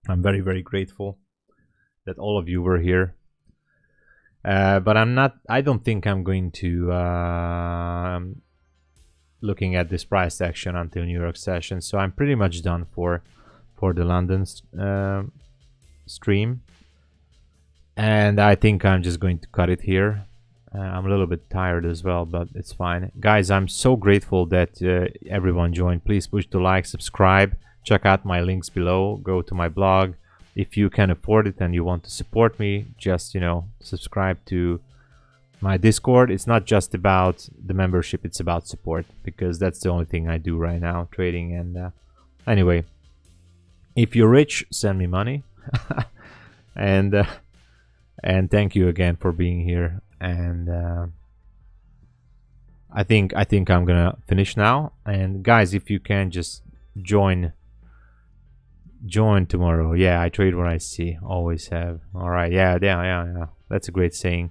I'm very grateful that all of you were here. But I don't think I'm going to looking at this price action until New York session. So I'm pretty much done for the London stream. And I think I'm just going to cut it here. I'm a little bit tired as well, but it's fine. Guys, I'm so grateful that everyone joined. Please push the like, subscribe, check out my links below, go to my blog. If you can afford it and you want to support me, just, you know, subscribe to my Discord. It's not just about the membership, it's about support, because that's the only thing I do right now, trading. And anyway, if you're rich, send me money. And thank you again for being here. And I think I'm gonna finish now. And guys, if you can just join tomorrow. Yeah, I trade what I see, always have. All right, yeah, that's a great saying.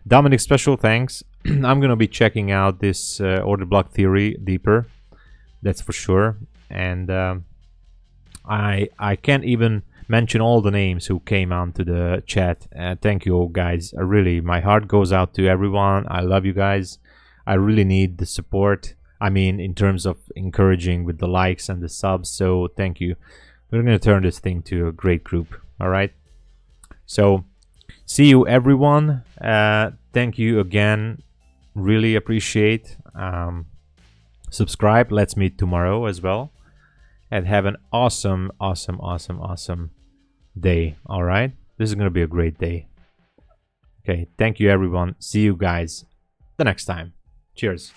Dominic, special thanks. I'm gonna be checking out this order block theory deeper, that's for sure. And I can't even mention all the names who came onto the chat. Thank you all, guys. Really, my heart goes out to everyone. I love you guys. I really need the support. I mean, in terms of encouraging with the likes and the subs. So thank you. We're going to turn this thing to a great group. All right. So see you, everyone. Thank you again. Really appreciate. Subscribe. Let's meet tomorrow as well. And have an awesome day. All right, this is gonna be a great day. Okay, thank you everyone. See you guys the next time. Cheers.